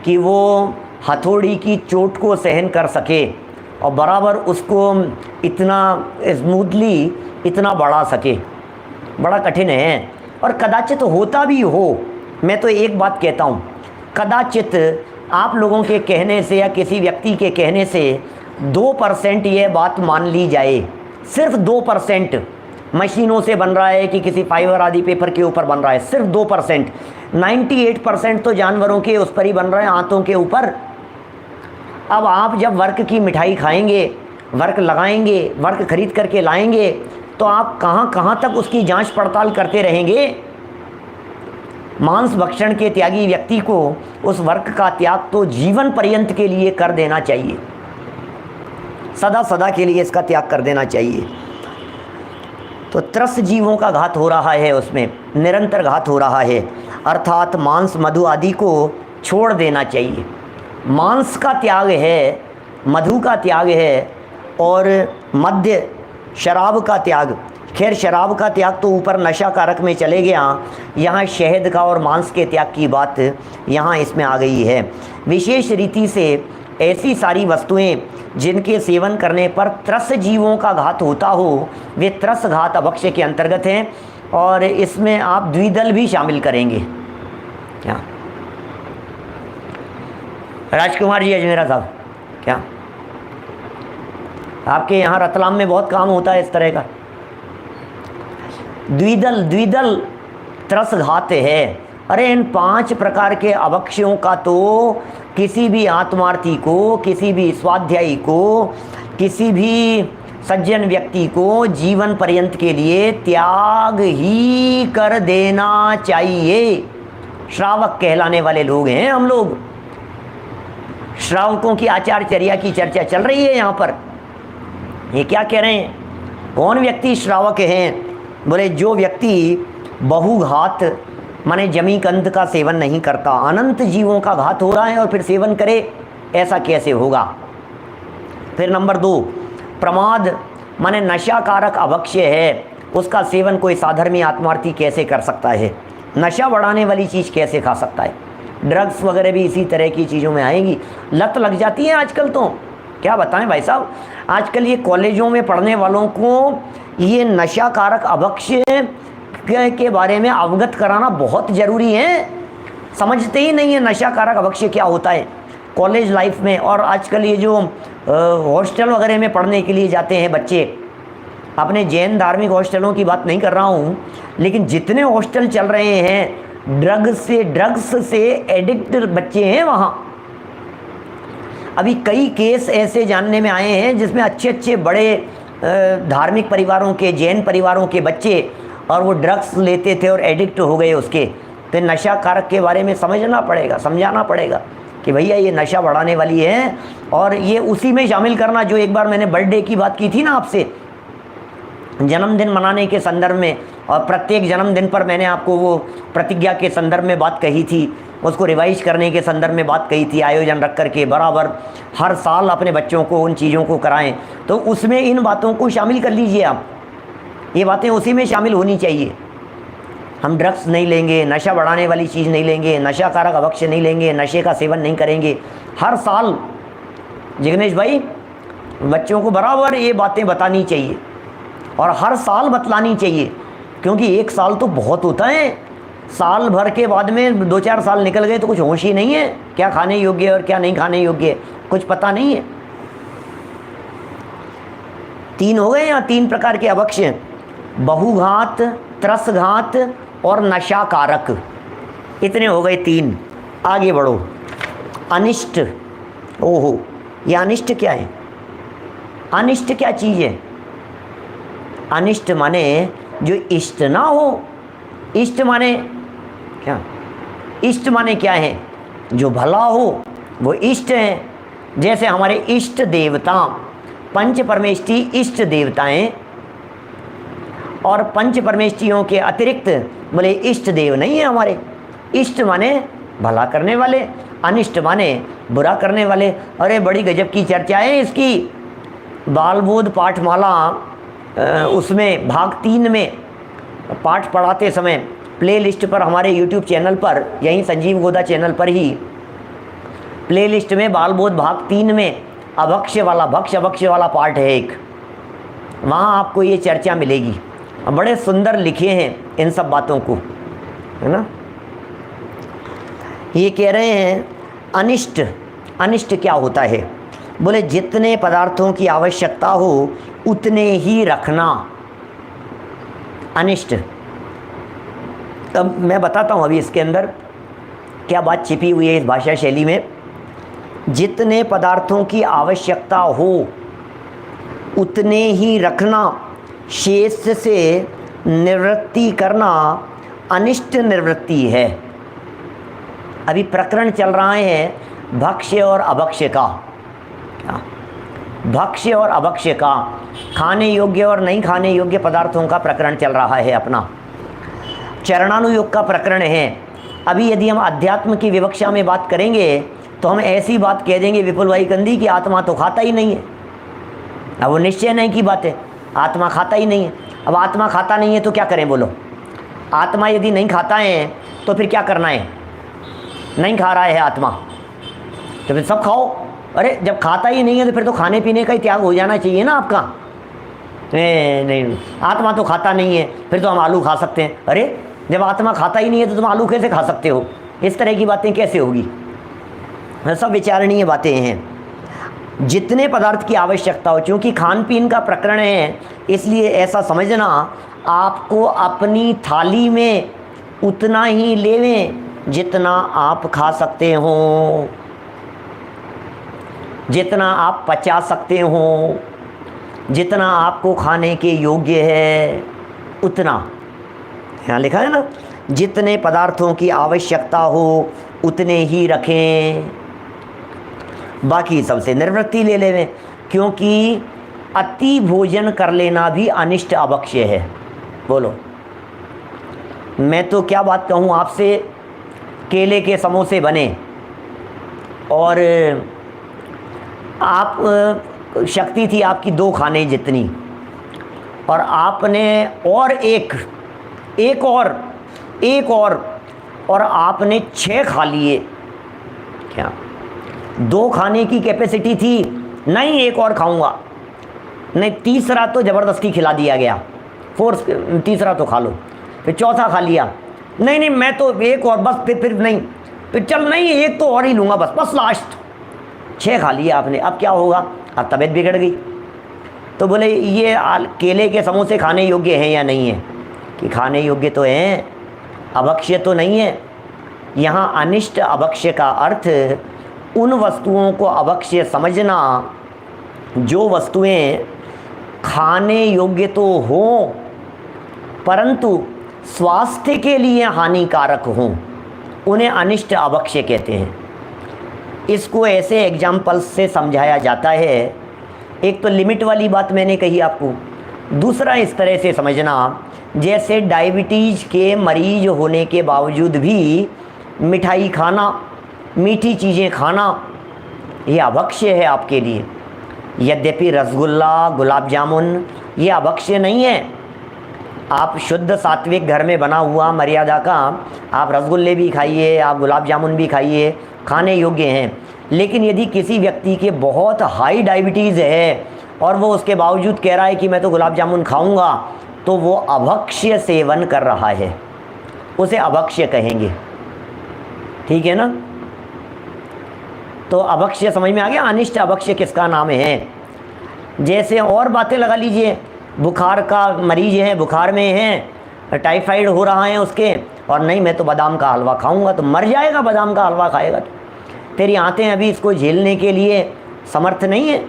कि वो हथौड़ी की चोट को सहन कर सके और बराबर उसको इतना स्मूथली इतना बढ़ा सके, बड़ा कठिन है। और कदाचित होता भी हो। मैं तो एक बात कहता हूँ, कदाचित आप लोगों के कहने से या किसी व्यक्ति के कहने से 2% ये बात मान ली जाए, सिर्फ 2% मशीनों से बन रहा है कि किसी फाइबर आदि पेपर के ऊपर बन रहा है, सिर्फ 2%। 98% तो जानवरों के उस पर ही बन रहा है, आंतों के ऊपर। अब आप जब वर्क की मिठाई खाएंगे, वर्क लगाएंगे, वर्क खरीद करके लाएंगे, तो आप कहाँ कहाँ तक उसकी जांच पड़ताल करते रहेंगे। मांस भक्षण के त्यागी व्यक्ति को उस वर्क का त्याग तो जीवन पर्यंत के लिए कर देना चाहिए, सदा सदा के लिए इसका त्याग कर देना चाहिए। तो त्रस जीवों का घात हो रहा है, उसमें निरंतर घात हो रहा है, अर्थात मांस मधु आदि को छोड़ देना चाहिए। मांस का त्याग है, मधु का त्याग है, और मद्य शराब का त्याग, खैर शराब का त्याग तो ऊपर नशा कारक में चले गया, यहाँ शहद का और मांस के त्याग की बात यहाँ इसमें आ गई है। विशेष रीति से ऐसी सारी वस्तुएं जिनके सेवन करने पर त्रस जीवों का घात होता हो, वे त्रस घात अभक्ष्य के अंतर्गत हैं, और इसमें आप द्विदल भी शामिल करेंगे। क्या राजकुमार जी अजमेरा साहब, क्या आपके यहाँ रतलाम में बहुत काम होता है इस तरह का? द्विदल त्रस घात है। अरे इन 5 प्रकार के अभक्ष्यों का तो किसी भी आत्मार्थी को, किसी भी स्वाध्यायी को, किसी भी सज्जन व्यक्ति को जीवन पर्यंत के लिए त्याग ही कर देना चाहिए। श्रावक कहलाने वाले लोग हैं हम लोग। श्रावकों की आचारचर्या की चर्चा चल रही है यहाँ पर। ये क्या कह रहे हैं? कौन व्यक्ति श्रावक हैं? बोले जो व्यक्ति बहुघात माने जमी कंद का सेवन नहीं करता, अनंत जीवों का घात हो रहा है और फिर सेवन करे, ऐसा कैसे होगा? फिर नंबर 2, प्रमाद माने नशाकारक अभक्ष्य है, उसका सेवन कोई साधर्मी आत्मार्थी कैसे कर सकता है? नशा बढ़ाने वाली चीज़ कैसे खा सकता है? ड्रग्स वगैरह भी इसी तरह की चीज़ों में आएंगी। लत लग जाती है आजकल तो, क्या बताएं भाई साहब। आजकल ये कॉलेजों में पढ़ने वालों को ये नशाकारक अभक्ष्य के बारे में अवगत कराना बहुत ज़रूरी है। समझते ही नहीं है नशाकारक अभक्ष्य क्या होता है कॉलेज लाइफ में। और आजकल ये जो हॉस्टल वगैरह में पढ़ने के लिए जाते हैं बच्चे, अपने जैन धार्मिक हॉस्टलों की बात नहीं कर रहा हूँ, लेकिन जितने हॉस्टल चल रहे हैं ड्रग्स से एडिक्ट बच्चे हैं वहाँ। अभी कई केस ऐसे जानने में आए हैं जिसमें अच्छे बड़े धार्मिक परिवारों के, जैन परिवारों के बच्चे, और वो ड्रग्स लेते थे और एडिक्ट हो गए उसके। तो नशा कारक के बारे में समझना पड़ेगा, समझाना पड़ेगा कि भैया ये नशा बढ़ाने वाली है, और ये उसी में शामिल करना जो एक बार मैंने बर्थडे की बात की थी ना आपसे, जन्मदिन मनाने के संदर्भ में, और प्रत्येक जन्मदिन पर मैंने आपको वो प्रतिज्ञा के संदर्भ में बात कही थी, उसको रिवाइज करने के संदर्भ में बात कही थी, आयोजन रख करके बराबर हर साल अपने बच्चों को उन चीज़ों को कराएं। तो उसमें इन बातों को शामिल कर लीजिए आप, ये बातें उसी में शामिल होनी चाहिए। हम ड्रग्स नहीं लेंगे, नशा बढ़ाने वाली चीज़ नहीं लेंगे, नशाकारक अभक्ष्य नहीं लेंगे, नशे का सेवन नहीं करेंगे। हर साल जिग्नेश भाई बच्चों को बराबर ये बातें बतानी चाहिए, और हर साल बतलानी चाहिए, क्योंकि 1 साल तो बहुत होता है। साल भर के बाद में 2-4 साल निकल गए तो कुछ होश ही नहीं है, क्या खाने योग्य है और क्या नहीं खाने योग्य है, कुछ पता नहीं है। 3 हो गए, यहाँ 3 प्रकार के अभक्ष्य, बहुघात, त्रसघात और नशाकारक, इतने हो गए 3। आगे बढ़ो। अनिष्ट, ओहो, ये अनिष्ट क्या है? अनिष्ट क्या चीज़ है? अनिष्ट माने जो इष्ट ना हो। इष्ट माने क्या? इष्ट माने क्या है? जो भला हो वो इष्ट है। जैसे हमारे इष्ट देवता, पंच परमेष्ठी इष्ट देवताएं, और पंच परमेष्ठियों के अतिरिक्त बोले इष्ट देव नहीं है हमारे। इष्ट माने भला करने वाले, अनिष्ट माने बुरा करने वाले। अरे बड़ी गजब की चर्चा है इसकी। बालबोध पाठमाला उसमें भाग 3 में पाठ पढ़ाते समय प्लेलिस्ट पर हमारे YouTube चैनल पर, यहीं संजीव गोदा चैनल पर ही प्लेलिस्ट में बालबोध भाग 3 में अभक्ष्य वाला, भक्ष्य अभक्ष्य वाला पाठ है एक, वहाँ आपको ये चर्चा मिलेगी। बड़े सुंदर लिखे हैं इन सब बातों को, है ना। ये कह रहे हैं अनिष्ट। अनिष्ट क्या होता है? बोले जितने पदार्थों की आवश्यकता हो उतने ही रखना। अनिष्ट। तब मैं बताता हूँ अभी इसके अंदर क्या बात छिपी हुई है इस भाषा शैली में। जितने पदार्थों की आवश्यकता हो उतने ही रखना, शेष से निवृत्ति करना अनिष्ट निवृत्ति है। अभी प्रकरण चल रहा है भक्ष्य और अभक्ष्य का। भक्ष्य और अभक्ष्य का, खाने योग्य और नहीं खाने योग्य पदार्थों का प्रकरण चल रहा है अपना। चरणानुयोग का प्रकरण है। अभी यदि हम अध्यात्म की विवक्षा में बात करेंगे तो हम ऐसी बात कह देंगे विपुल भाई कंदी की आत्मा तो खाता ही नहीं है। अब वो निश्चय नहीं की बात है, आत्मा खाता ही नहीं है। अब आत्मा खाता नहीं है तो क्या करें बोलो? आत्मा यदि नहीं खाता है तो फिर क्या करना है? नहीं खा रहा है आत्मा तो फिर सब खाओ। अरे जब खाता ही नहीं है तो फिर तो खाने पीने का ही त्याग हो जाना चाहिए ना आपका। नहीं, आत्मा तो खाता नहीं है, फिर तो हम आलू खा सकते हैं। अरे जब आत्मा खाता ही नहीं है तो तुम आलू कैसे खा सकते हो? इस तरह की बातें कैसे होगी? सब विचारणीय बातें हैं। जितने पदार्थ की आवश्यकता हो, क्योंकि खान पीन का प्रकरण है, इसलिए ऐसा समझना आपको अपनी थाली में उतना ही लेवें जितना आप खा सकते हो, जितना आप पचा सकते हो, जितना आपको खाने के योग्य है उतना। यहाँ लिखा है ना, जितने पदार्थों की आवश्यकता हो उतने ही रखें, बाकी सबसे निवृत्ति ले लेवें। क्योंकि अति भोजन कर लेना भी अनिष्ट अभक्ष्य है। बोलो, मैं तो क्या बात कहूँ आपसे, केले के समोसे बने और आप शक्ति थी आपकी 2 खाने जितनी, और आपने और एक और आपने 6 खा लिए। क्या 2 खाने की कैपेसिटी थी? नहीं, एक और खाऊंगा। नहीं, तीसरा तो ज़बरदस्ती खिला दिया गया, फोर्स, तीसरा तो खा लो। फिर चौथा खा लिया, नहीं मैं तो एक और बस, फिर नहीं, फिर चल नहीं एक तो और ही लूँगा, बस लास्ट। 6 खा लिया आपने, अब क्या होगा? अब तबीयत बिगड़ गई। तो बोले ये केले के समोसे खाने योग्य हैं या नहीं है? कि खाने योग्य तो हैं, अभक्ष्य तो नहीं है। यहाँ अनिष्ट अभक्ष्य का अर्थ उन वस्तुओं को अभक्ष्य समझना जो वस्तुएं खाने योग्य तो हों परंतु स्वास्थ्य के लिए हानिकारक हों, उन्हें अनिष्ट अभक्ष्य कहते हैं। इसको ऐसे एग्जाम्पल्स से समझाया जाता है। एक तो लिमिट वाली बात मैंने कही आपको, दूसरा इस तरह से समझना जैसे डायबिटीज़ के मरीज होने के बावजूद भी मिठाई खाना, मीठी चीज़ें खाना, ये अभक्ष्य है आपके लिए। यद्यपि रसगुल्ला, गुलाब जामुन ये अभक्ष्य नहीं है। आप शुद्ध सात्विक घर में बना हुआ मर्यादा का आप रसगुल्ले भी खाइए, आप गुलाब जामुन भी खाइए, खाने योग्य हैं। लेकिन यदि किसी व्यक्ति के बहुत हाई डायबिटीज़ है और वो उसके बावजूद कह रहा है कि मैं तो गुलाब जामुन खाऊंगा, तो वो अभक्ष्य सेवन कर रहा है, उसे अभक्ष्य कहेंगे। ठीक है ना? तो अभक्ष्य समझ में आ गया। अनिष्ट अभक्ष्य किसका नाम है? जैसे और बातें लगा लीजिए, बुखार का मरीज है, बुखार में है, टाइफाइड हो रहा है उसके, और नहीं मैं तो बादाम का हलवा खाऊंगा, तो मर जाएगा। बादाम का हलवा खाएगा तो तेरी आंतें अभी इसको झेलने के लिए समर्थ नहीं है।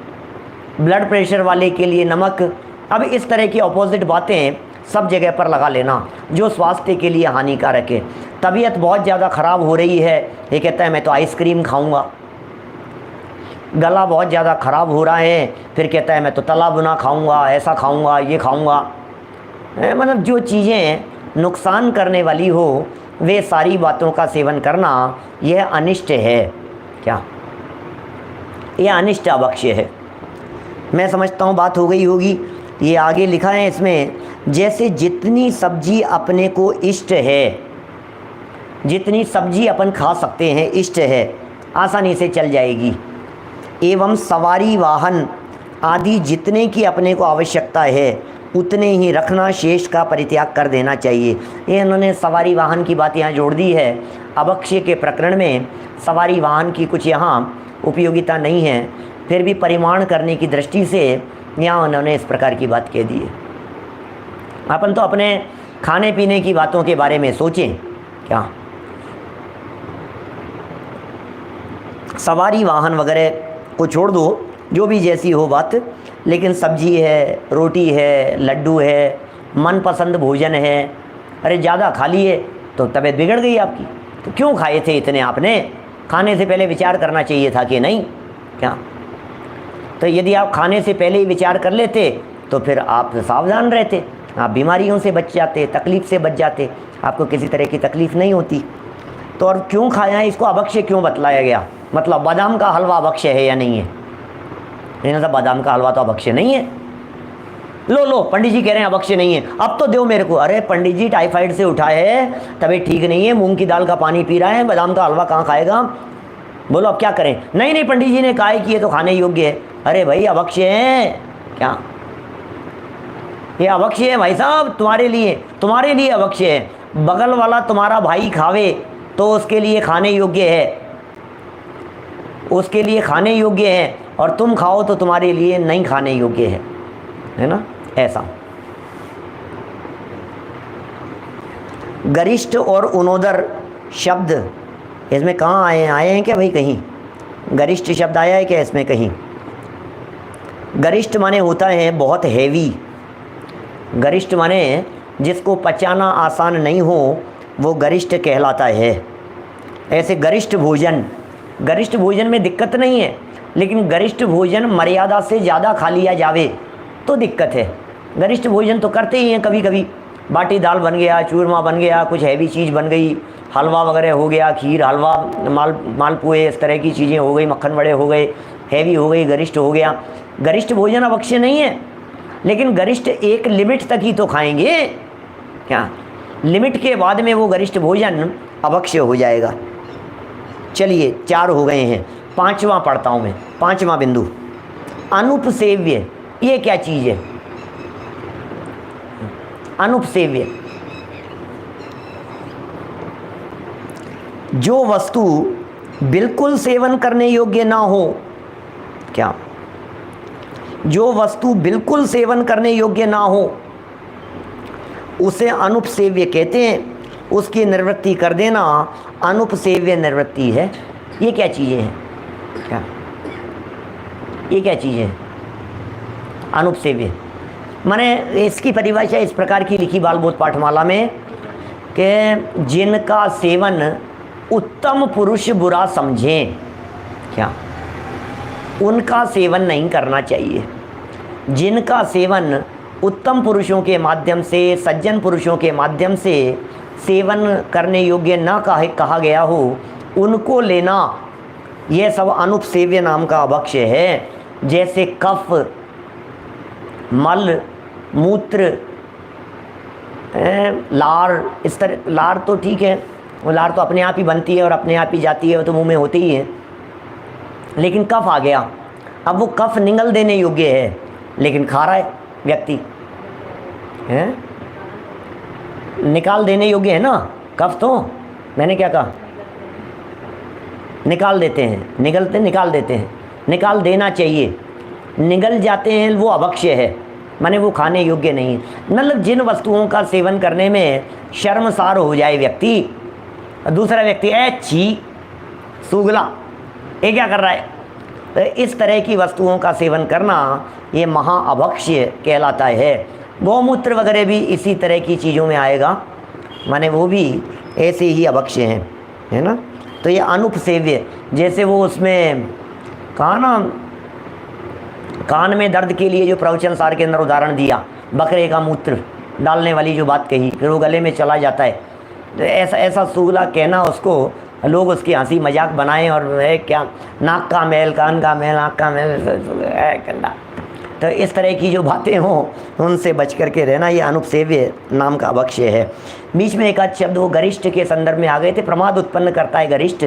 ब्लड प्रेशर वाले के लिए नमक। अब इस तरह की अपोजिट बातें सब जगह पर लगा लेना जो स्वास्थ्य के लिए हानिकारक है। तबीयत बहुत ज़्यादा ख़राब हो रही है, ये कहता है मैं तो आइसक्रीम खाऊंगा। गला बहुत ज़्यादा ख़राब हो रहा है, फिर कहता है मैं तो तला भुना खाऊंगा, ऐसा खाऊंगा, ये खाऊंगा। मतलब जो चीज़ें नुकसान करने वाली हो वे सारी बातों का सेवन करना यह अनिष्ट है। क्या? यह अनिष्ट अभक्ष्य है। मैं समझता हूँ बात हो गई होगी। ये आगे लिखा है इसमें, जैसे जितनी सब्जी अपने को इष्ट है, जितनी सब्जी अपन खा सकते हैं, इष्ट है, आसानी से चल जाएगी, एवं सवारी वाहन आदि जितने की अपने को आवश्यकता है उतने ही रखना, शेष का परित्याग कर देना चाहिए। ये इन्होंने सवारी वाहन की बात यहाँ जोड़ दी है। अभक्ष्य के प्रकरण में सवारी वाहन की कुछ यहाँ उपयोगिता नहीं है, फिर भी परिमाण करने की दृष्टि से यहाँ उन्होंने इस प्रकार की बात कह दी है। अपन तो अपने खाने पीने की बातों के बारे में सोचें। क्या सवारी वाहन वगैरह को छोड़ दो, जो भी जैसी हो बात, लेकिन सब्जी है, रोटी है, लड्डू है, मनपसंद भोजन है। अरे ज़्यादा खा लिए तो तबीयत बिगड़ गई आपकी, तो क्यों खाए थे इतने? आपने खाने से पहले विचार करना चाहिए था कि नहीं? क्या? तो यदि आप खाने से पहले ही विचार कर लेते तो फिर आप सावधान रहते, आप बीमारियों से बच जाते, तकलीफ़ से बच जाते, आपको किसी तरह की तकलीफ़ नहीं होती। तो और क्यों खाया है, इसको अभक्ष्य क्यों बतलाया गया? मतलब बादाम का हलवा अभक्ष्य है या नहीं है? नहीं, मतलब बादाम का हलवा तो अभक्ष्य नहीं है। लो लो, पंडित जी कह रहे हैं अभक्ष्य नहीं है, अब तो दो मेरे को। अरे पंडित जी टाइफाइड से उठा है, तबीयत ठीक नहीं है, मूंग की दाल का पानी पी रहा है, बादाम का हलवा कहाँ खाएगा, बोलो अब क्या करें। नहीं नहीं, पंडित जी ने कहा है कि ये तो खाने योग्य है। अरे भाई अभक्ष्य है क्या, ये अभक्ष्य है भाई साहब, तुम्हारे लिए अभक्ष्य है। बगल वाला तुम्हारा भाई खावे तो उसके लिए खाने योग्य है, उसके लिए खाने योग्य है, और तुम खाओ तो तुम्हारे लिए नहीं खाने योग्य है ना, ऐसा। गरिष्ठ और उनोदर शब्द इसमें कहाँ आए हैं क्या भाई, कहीं गरिष्ठ शब्द आया है क्या इसमें कहीं? गरिष्ठ माने होता है बहुत हैवी, गरिष्ठ माने जिसको पचाना आसान नहीं हो वो गरिष्ठ कहलाता है। ऐसे गरिष्ठ भोजन में दिक्कत नहीं है, लेकिन गरिष्ठ भोजन मर्यादा से ज़्यादा खा लिया जावे तो दिक्कत है। गरिष्ठ भोजन तो करते ही हैं कभी कभी, बाटी दाल बन गया, चूरमा बन गया, कुछ हैवी चीज़ बन गई, हलवा वगैरह हो गया, खीर हलवा मालपुए इस तरह की चीज़ें हो गई, मक्खन बड़े हो गए, हैवी हो गई, गरिष्ठ हो गया। गरिष्ठ भोजन अभक्ष्य नहीं है, लेकिन गरिष्ठ एक लिमिट तक ही तो खाएंगे, क्या लिमिट के बाद में वो गरिष्ठ भोजन अभक्ष्य हो जाएगा। चलिए 4 हो गए हैं, 5वां पढ़ता हूँ मैं, 5वां बिंदु, अनुपसेव्य। ये क्या चीज़ है अनुपसेव्य? जो वस्तु बिल्कुल सेवन करने योग्य ना हो, क्या जो वस्तु बिल्कुल सेवन करने योग्य ना हो उसे अनुपसेव्य कहते हैं। उसकी निवृत्ति कर देना अनुपसेव्य निवृत्ति है। ये क्या चीज़ें हैं, क्या ये क्या चीज़ है अनुपसेव्य? माने इसकी परिभाषा इस प्रकार की लिखी बालबोध पाठमाला में कि जिनका सेवन उत्तम पुरुष बुरा समझें, क्या उनका सेवन नहीं करना चाहिए। जिनका सेवन उत्तम पुरुषों के माध्यम से, सज्जन पुरुषों के माध्यम से सेवन करने योग्य ना कहा गया हो, उनको लेना, यह सब अनुपसेव्य नाम का अभक्ष्य है। जैसे कफ, मल, मूत्र, लार, इस तरह। लार तो ठीक है, वो लार तो अपने आप ही बनती है और अपने आप ही जाती है, वो तो मुंह में होती ही है। लेकिन कफ आ गया, अब वो कफ निगल देने योग्य है, लेकिन खा रहा है व्यक्ति, है निकाल देने योग्य है ना कफ, तो मैंने क्या कहा, निकाल देते हैं, निकाल देते हैं, निकाल देना चाहिए। निगल जाते हैं वो अभक्ष्य है, माने वो खाने योग्य नहीं है। मतलब जिन वस्तुओं का सेवन करने में शर्मसार हो जाए व्यक्ति, दूसरा व्यक्ति छी सूगला ये क्या कर रहा है, तो इस तरह की वस्तुओं का सेवन करना ये महाअभक्ष्य कहलाता है। गौमूत्र वगैरह भी इसी तरह की चीज़ों में आएगा, माने वो भी ऐसे ही अभक्ष्य हैं, है ना। तो ये अनुपसेव्य, जैसे वो उसमें कहा ना, कान में दर्द के लिए जो प्रवचन सार के अंदर उदाहरण दिया, बकरे का मूत्र डालने वाली जो बात कही, फिर वो गले में चला जाता है, तो ऐसा सूगला कहना उसको, लोग उसकी हंसी मजाक बनाएं और क्या नाक का मैल, कान का मैल, आँख का मैल, गंदा। तो इस तरह की जो बातें हों उनसे बच करके रहना, ये अनुपसेव्य नाम का अभक्ष्य है। बीच में एक आध शब्द वो गरिष्ठ के संदर्भ में आ गए थे, प्रमाद उत्पन्न करता है गरिष्ठ,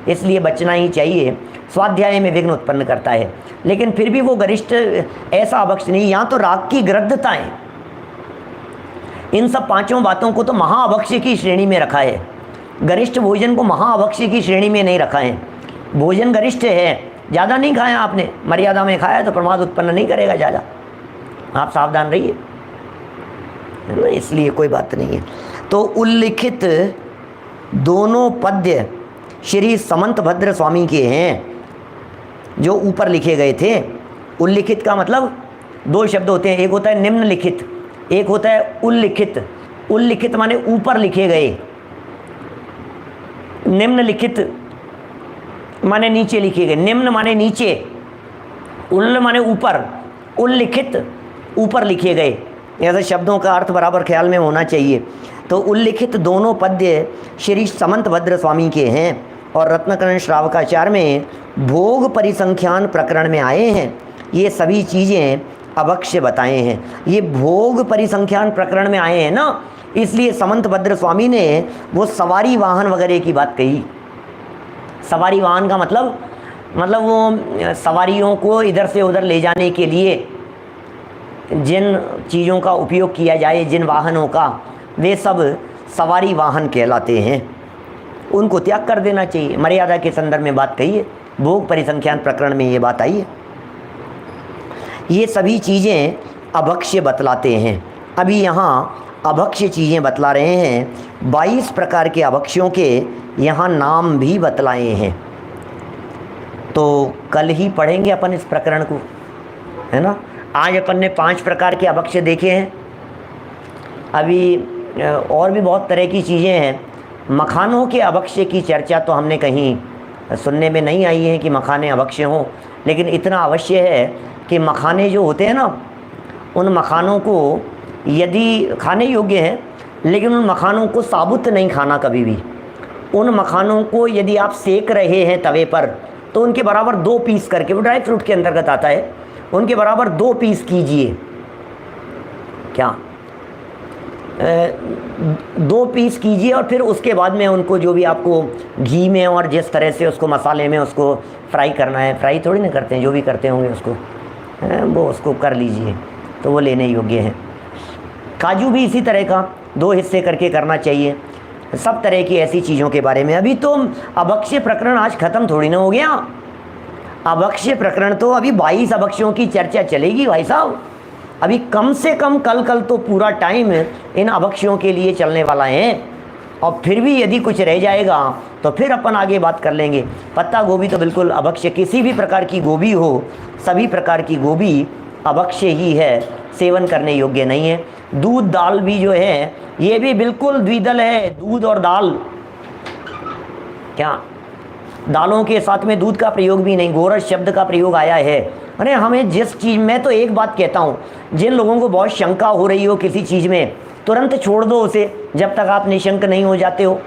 इसलिए बचना ही चाहिए। स्वाध्याय में विघ्न उत्पन्न करता है, लेकिन फिर भी वो गरिष्ठ ऐसा अभक्ष्य नहीं। यहाँ तो राग की गृद्धताएं, इन सब 5 बातों को तो महाअभक्ष्य की श्रेणी में रखा है, गरिष्ठ भोजन को महाअभक्ष्य की श्रेणी में नहीं रखा है। भोजन गरिष्ठ है, ज़्यादा नहीं खाया आपने, मर्यादा में खाया तो प्रमाद उत्पन्न नहीं करेगा ज़्यादा, आप सावधान रहिए, इसलिए कोई बात नहीं है। तो उल्लिखित दोनों पद्य श्री समंत भद्र स्वामी के हैं, जो ऊपर लिखे गए थे। उल्लिखित का मतलब 2 शब्द होते हैं, एक होता है निम्नलिखित, एक होता है उल्लिखित। उल्लिखित माने ऊपर लिखे गए, निम्नलिखित माने नीचे लिखे गए। निम्न माने नीचे, उल्ल माने ऊपर, उल्लिखित ऊपर लिखे गए। ऐसे शब्दों का अर्थ बराबर ख्याल में होना चाहिए। तो उल्लिखित दोनों पद्य श्री समंत भद्र स्वामी के हैं और रत्नकरण श्रावकाचार्य में भोग परिसंख्यान प्रकरण में आए हैं। ये सभी चीज़ें अभक्ष्य बताए हैं। ये भोग परिसंख्यान प्रकरण में आए हैं ना, इसलिए समंत भद्र स्वामी ने वो सवारी वाहन वगैरह की बात कही। सवारी वाहन का मतलब वो सवारियों को इधर से उधर ले जाने के लिए जिन चीज़ों का उपयोग किया जाए, जिन वाहनों का, वे सब सवारी वाहन कहलाते हैं। उनको त्याग कर देना चाहिए। मर्यादा के संदर्भ में बात कही है, भोग परिसंख्यान प्रकरण में ये बात आई है। ये सभी चीज़ें अभक्ष्य बतलाते हैं। अभी यहाँ अभक्ष्य चीज़ें बतला रहे हैं। 22 प्रकार के अभक्ष्यों के यहाँ नाम भी बतलाए हैं। तो कल ही पढ़ेंगे अपन इस प्रकरण को, है ना। आज अपन ने 5 प्रकार के अभक्ष्य देखे हैं। अभी और भी बहुत तरह की चीज़ें हैं। मखानों के अभक्ष्य की चर्चा तो हमने कहीं सुनने में नहीं आई है कि मखाने अभक्ष्य हों, लेकिन इतना अवश्य है कि मखाने जो होते हैं ना, उन मखानों को यदि खाने योग्य हैं, लेकिन उन मखानों को साबुत नहीं खाना कभी भी। उन मखानों को यदि आप सेक रहे हैं तवे पर, तो उनके बराबर 2 पीस करके, वो ड्राई फ्रूट के अंतर्गत आता है, उनके बराबर 2 पीस कीजिए। क्या 2 पीस कीजिए, और फिर उसके बाद में उनको जो भी आपको घी में और जिस तरह से उसको मसाले में उसको फ्राई करना है, फ्राई थोड़ी ना करते हैं, जो भी करते होंगे उसको वो उसको कर लीजिए, तो वो लेने योग्य हैं। काजू भी इसी तरह का 2 हिस्से करके करना चाहिए। सब तरह की ऐसी चीज़ों के बारे में। अभी तो अभक्ष्य प्रकरण आज ख़त्म थोड़ी ना हो गया। अभक्ष्य प्रकरण तो अभी 22 अभक्ष्यों की चर्चा चलेगी भाई साहब। अभी कम से कम कल तो पूरा टाइम इन अभक्ष्यों के लिए चलने वाला है। और फिर भी यदि कुछ रह जाएगा तो फिर अपन आगे बात कर लेंगे। पत्ता गोभी तो बिल्कुल अभक्ष्य, किसी भी प्रकार की गोभी हो, सभी प्रकार की गोभी अभक्ष्य ही है, सेवन करने योग्य नहीं है। दूध दाल भी जो है, ये भी बिल्कुल द्विदल है। दूध और दाल, क्या दालों के साथ में दूध का प्रयोग भी नहीं, गोरस शब्द का प्रयोग आया है। अरे हमें जिस चीज़, मैं तो एक बात कहता हूँ, जिन लोगों को बहुत शंका हो रही हो किसी चीज़ में, तुरंत छोड़ दो उसे, जब तक आप निशंक नहीं हो जाते हो।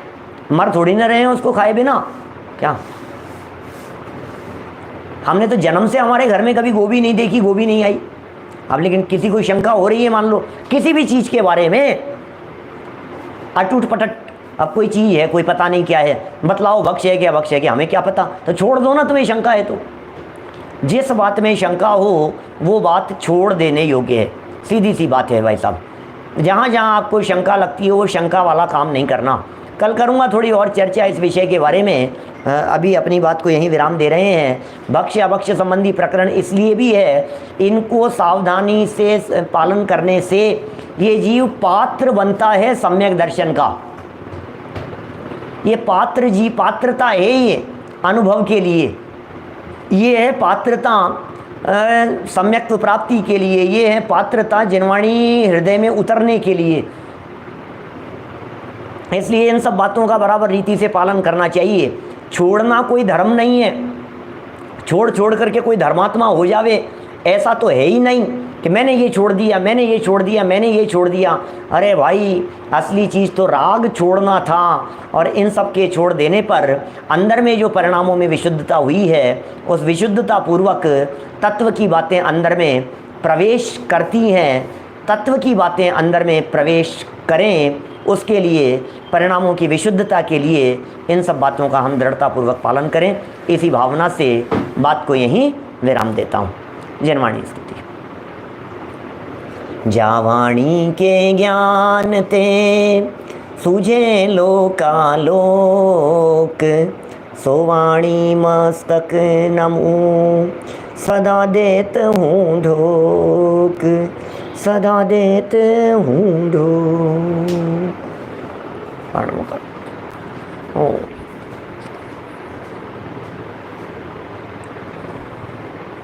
मर थोड़ी ना रहे हैं उसको खाए बिना। क्या हमने तो जन्म से हमारे घर में कभी गोभी नहीं देखी, गोभी नहीं आई। अब लेकिन किसी को शंका हो रही है, मान लो किसी भी चीज़ के बारे में, अटूट पटट, अब कोई चीज़ है, कोई पता नहीं क्या है, बतलाओ भक्ष्य है क्या, भक्ष्य है क्या, हमें क्या पता, तो छोड़ दो ना। तुम्हें शंका है तो जिस बात में शंका हो वो बात छोड़ देने योग्य है। सीधी सी बात है भाई साहब। जहाँ जहाँ आपको शंका लगती है वो शंका वाला काम नहीं करना। कल करूँगा थोड़ी और चर्चा इस विषय के बारे में। अभी अपनी बात को यहीं विराम दे रहे हैं। भक्ष्य अभक्ष्य संबंधी प्रकरण इसलिए भी है, इनको सावधानी से पालन करने से ये जीव पात्र बनता है सम्यक दर्शन का। ये पात्र जी, पात्रता है ये अनुभव के लिए, ये है पात्रता सम्यक प्राप्ति के लिए, ये है पात्रता जिनवाणी हृदय में उतरने के लिए। इसलिए इन सब बातों का बराबर रीति से पालन करना चाहिए। छोड़ना कोई धर्म नहीं है। छोड़ करके कोई धर्मात्मा हो जावे ऐसा तो है ही नहीं कि मैंने ये छोड़ दिया, मैंने ये छोड़ दिया, मैंने ये छोड़ दिया। अरे भाई, असली चीज़ तो राग छोड़ना था, और इन सब के छोड़ देने पर अंदर में जो परिणामों में विशुद्धता हुई है, उस विशुद्धता पूर्वक तत्व की बातें अंदर में प्रवेश करती हैं। तत्व की बातें अंदर में प्रवेश करें, उसके लिए, परिणामों की विशुद्धता के लिए इन सब बातों का हम दृढ़तापूर्वक पालन करें। इसी भावना से बात को यहीं विराम देता हूँ। जनवाणी स्तुति। जावाणी के ज्ञान ते सूझे लोकालोक, सोवाणी मस्तक नमू सदा देत हूँ ढोक, सदा देत हूँ ढोक।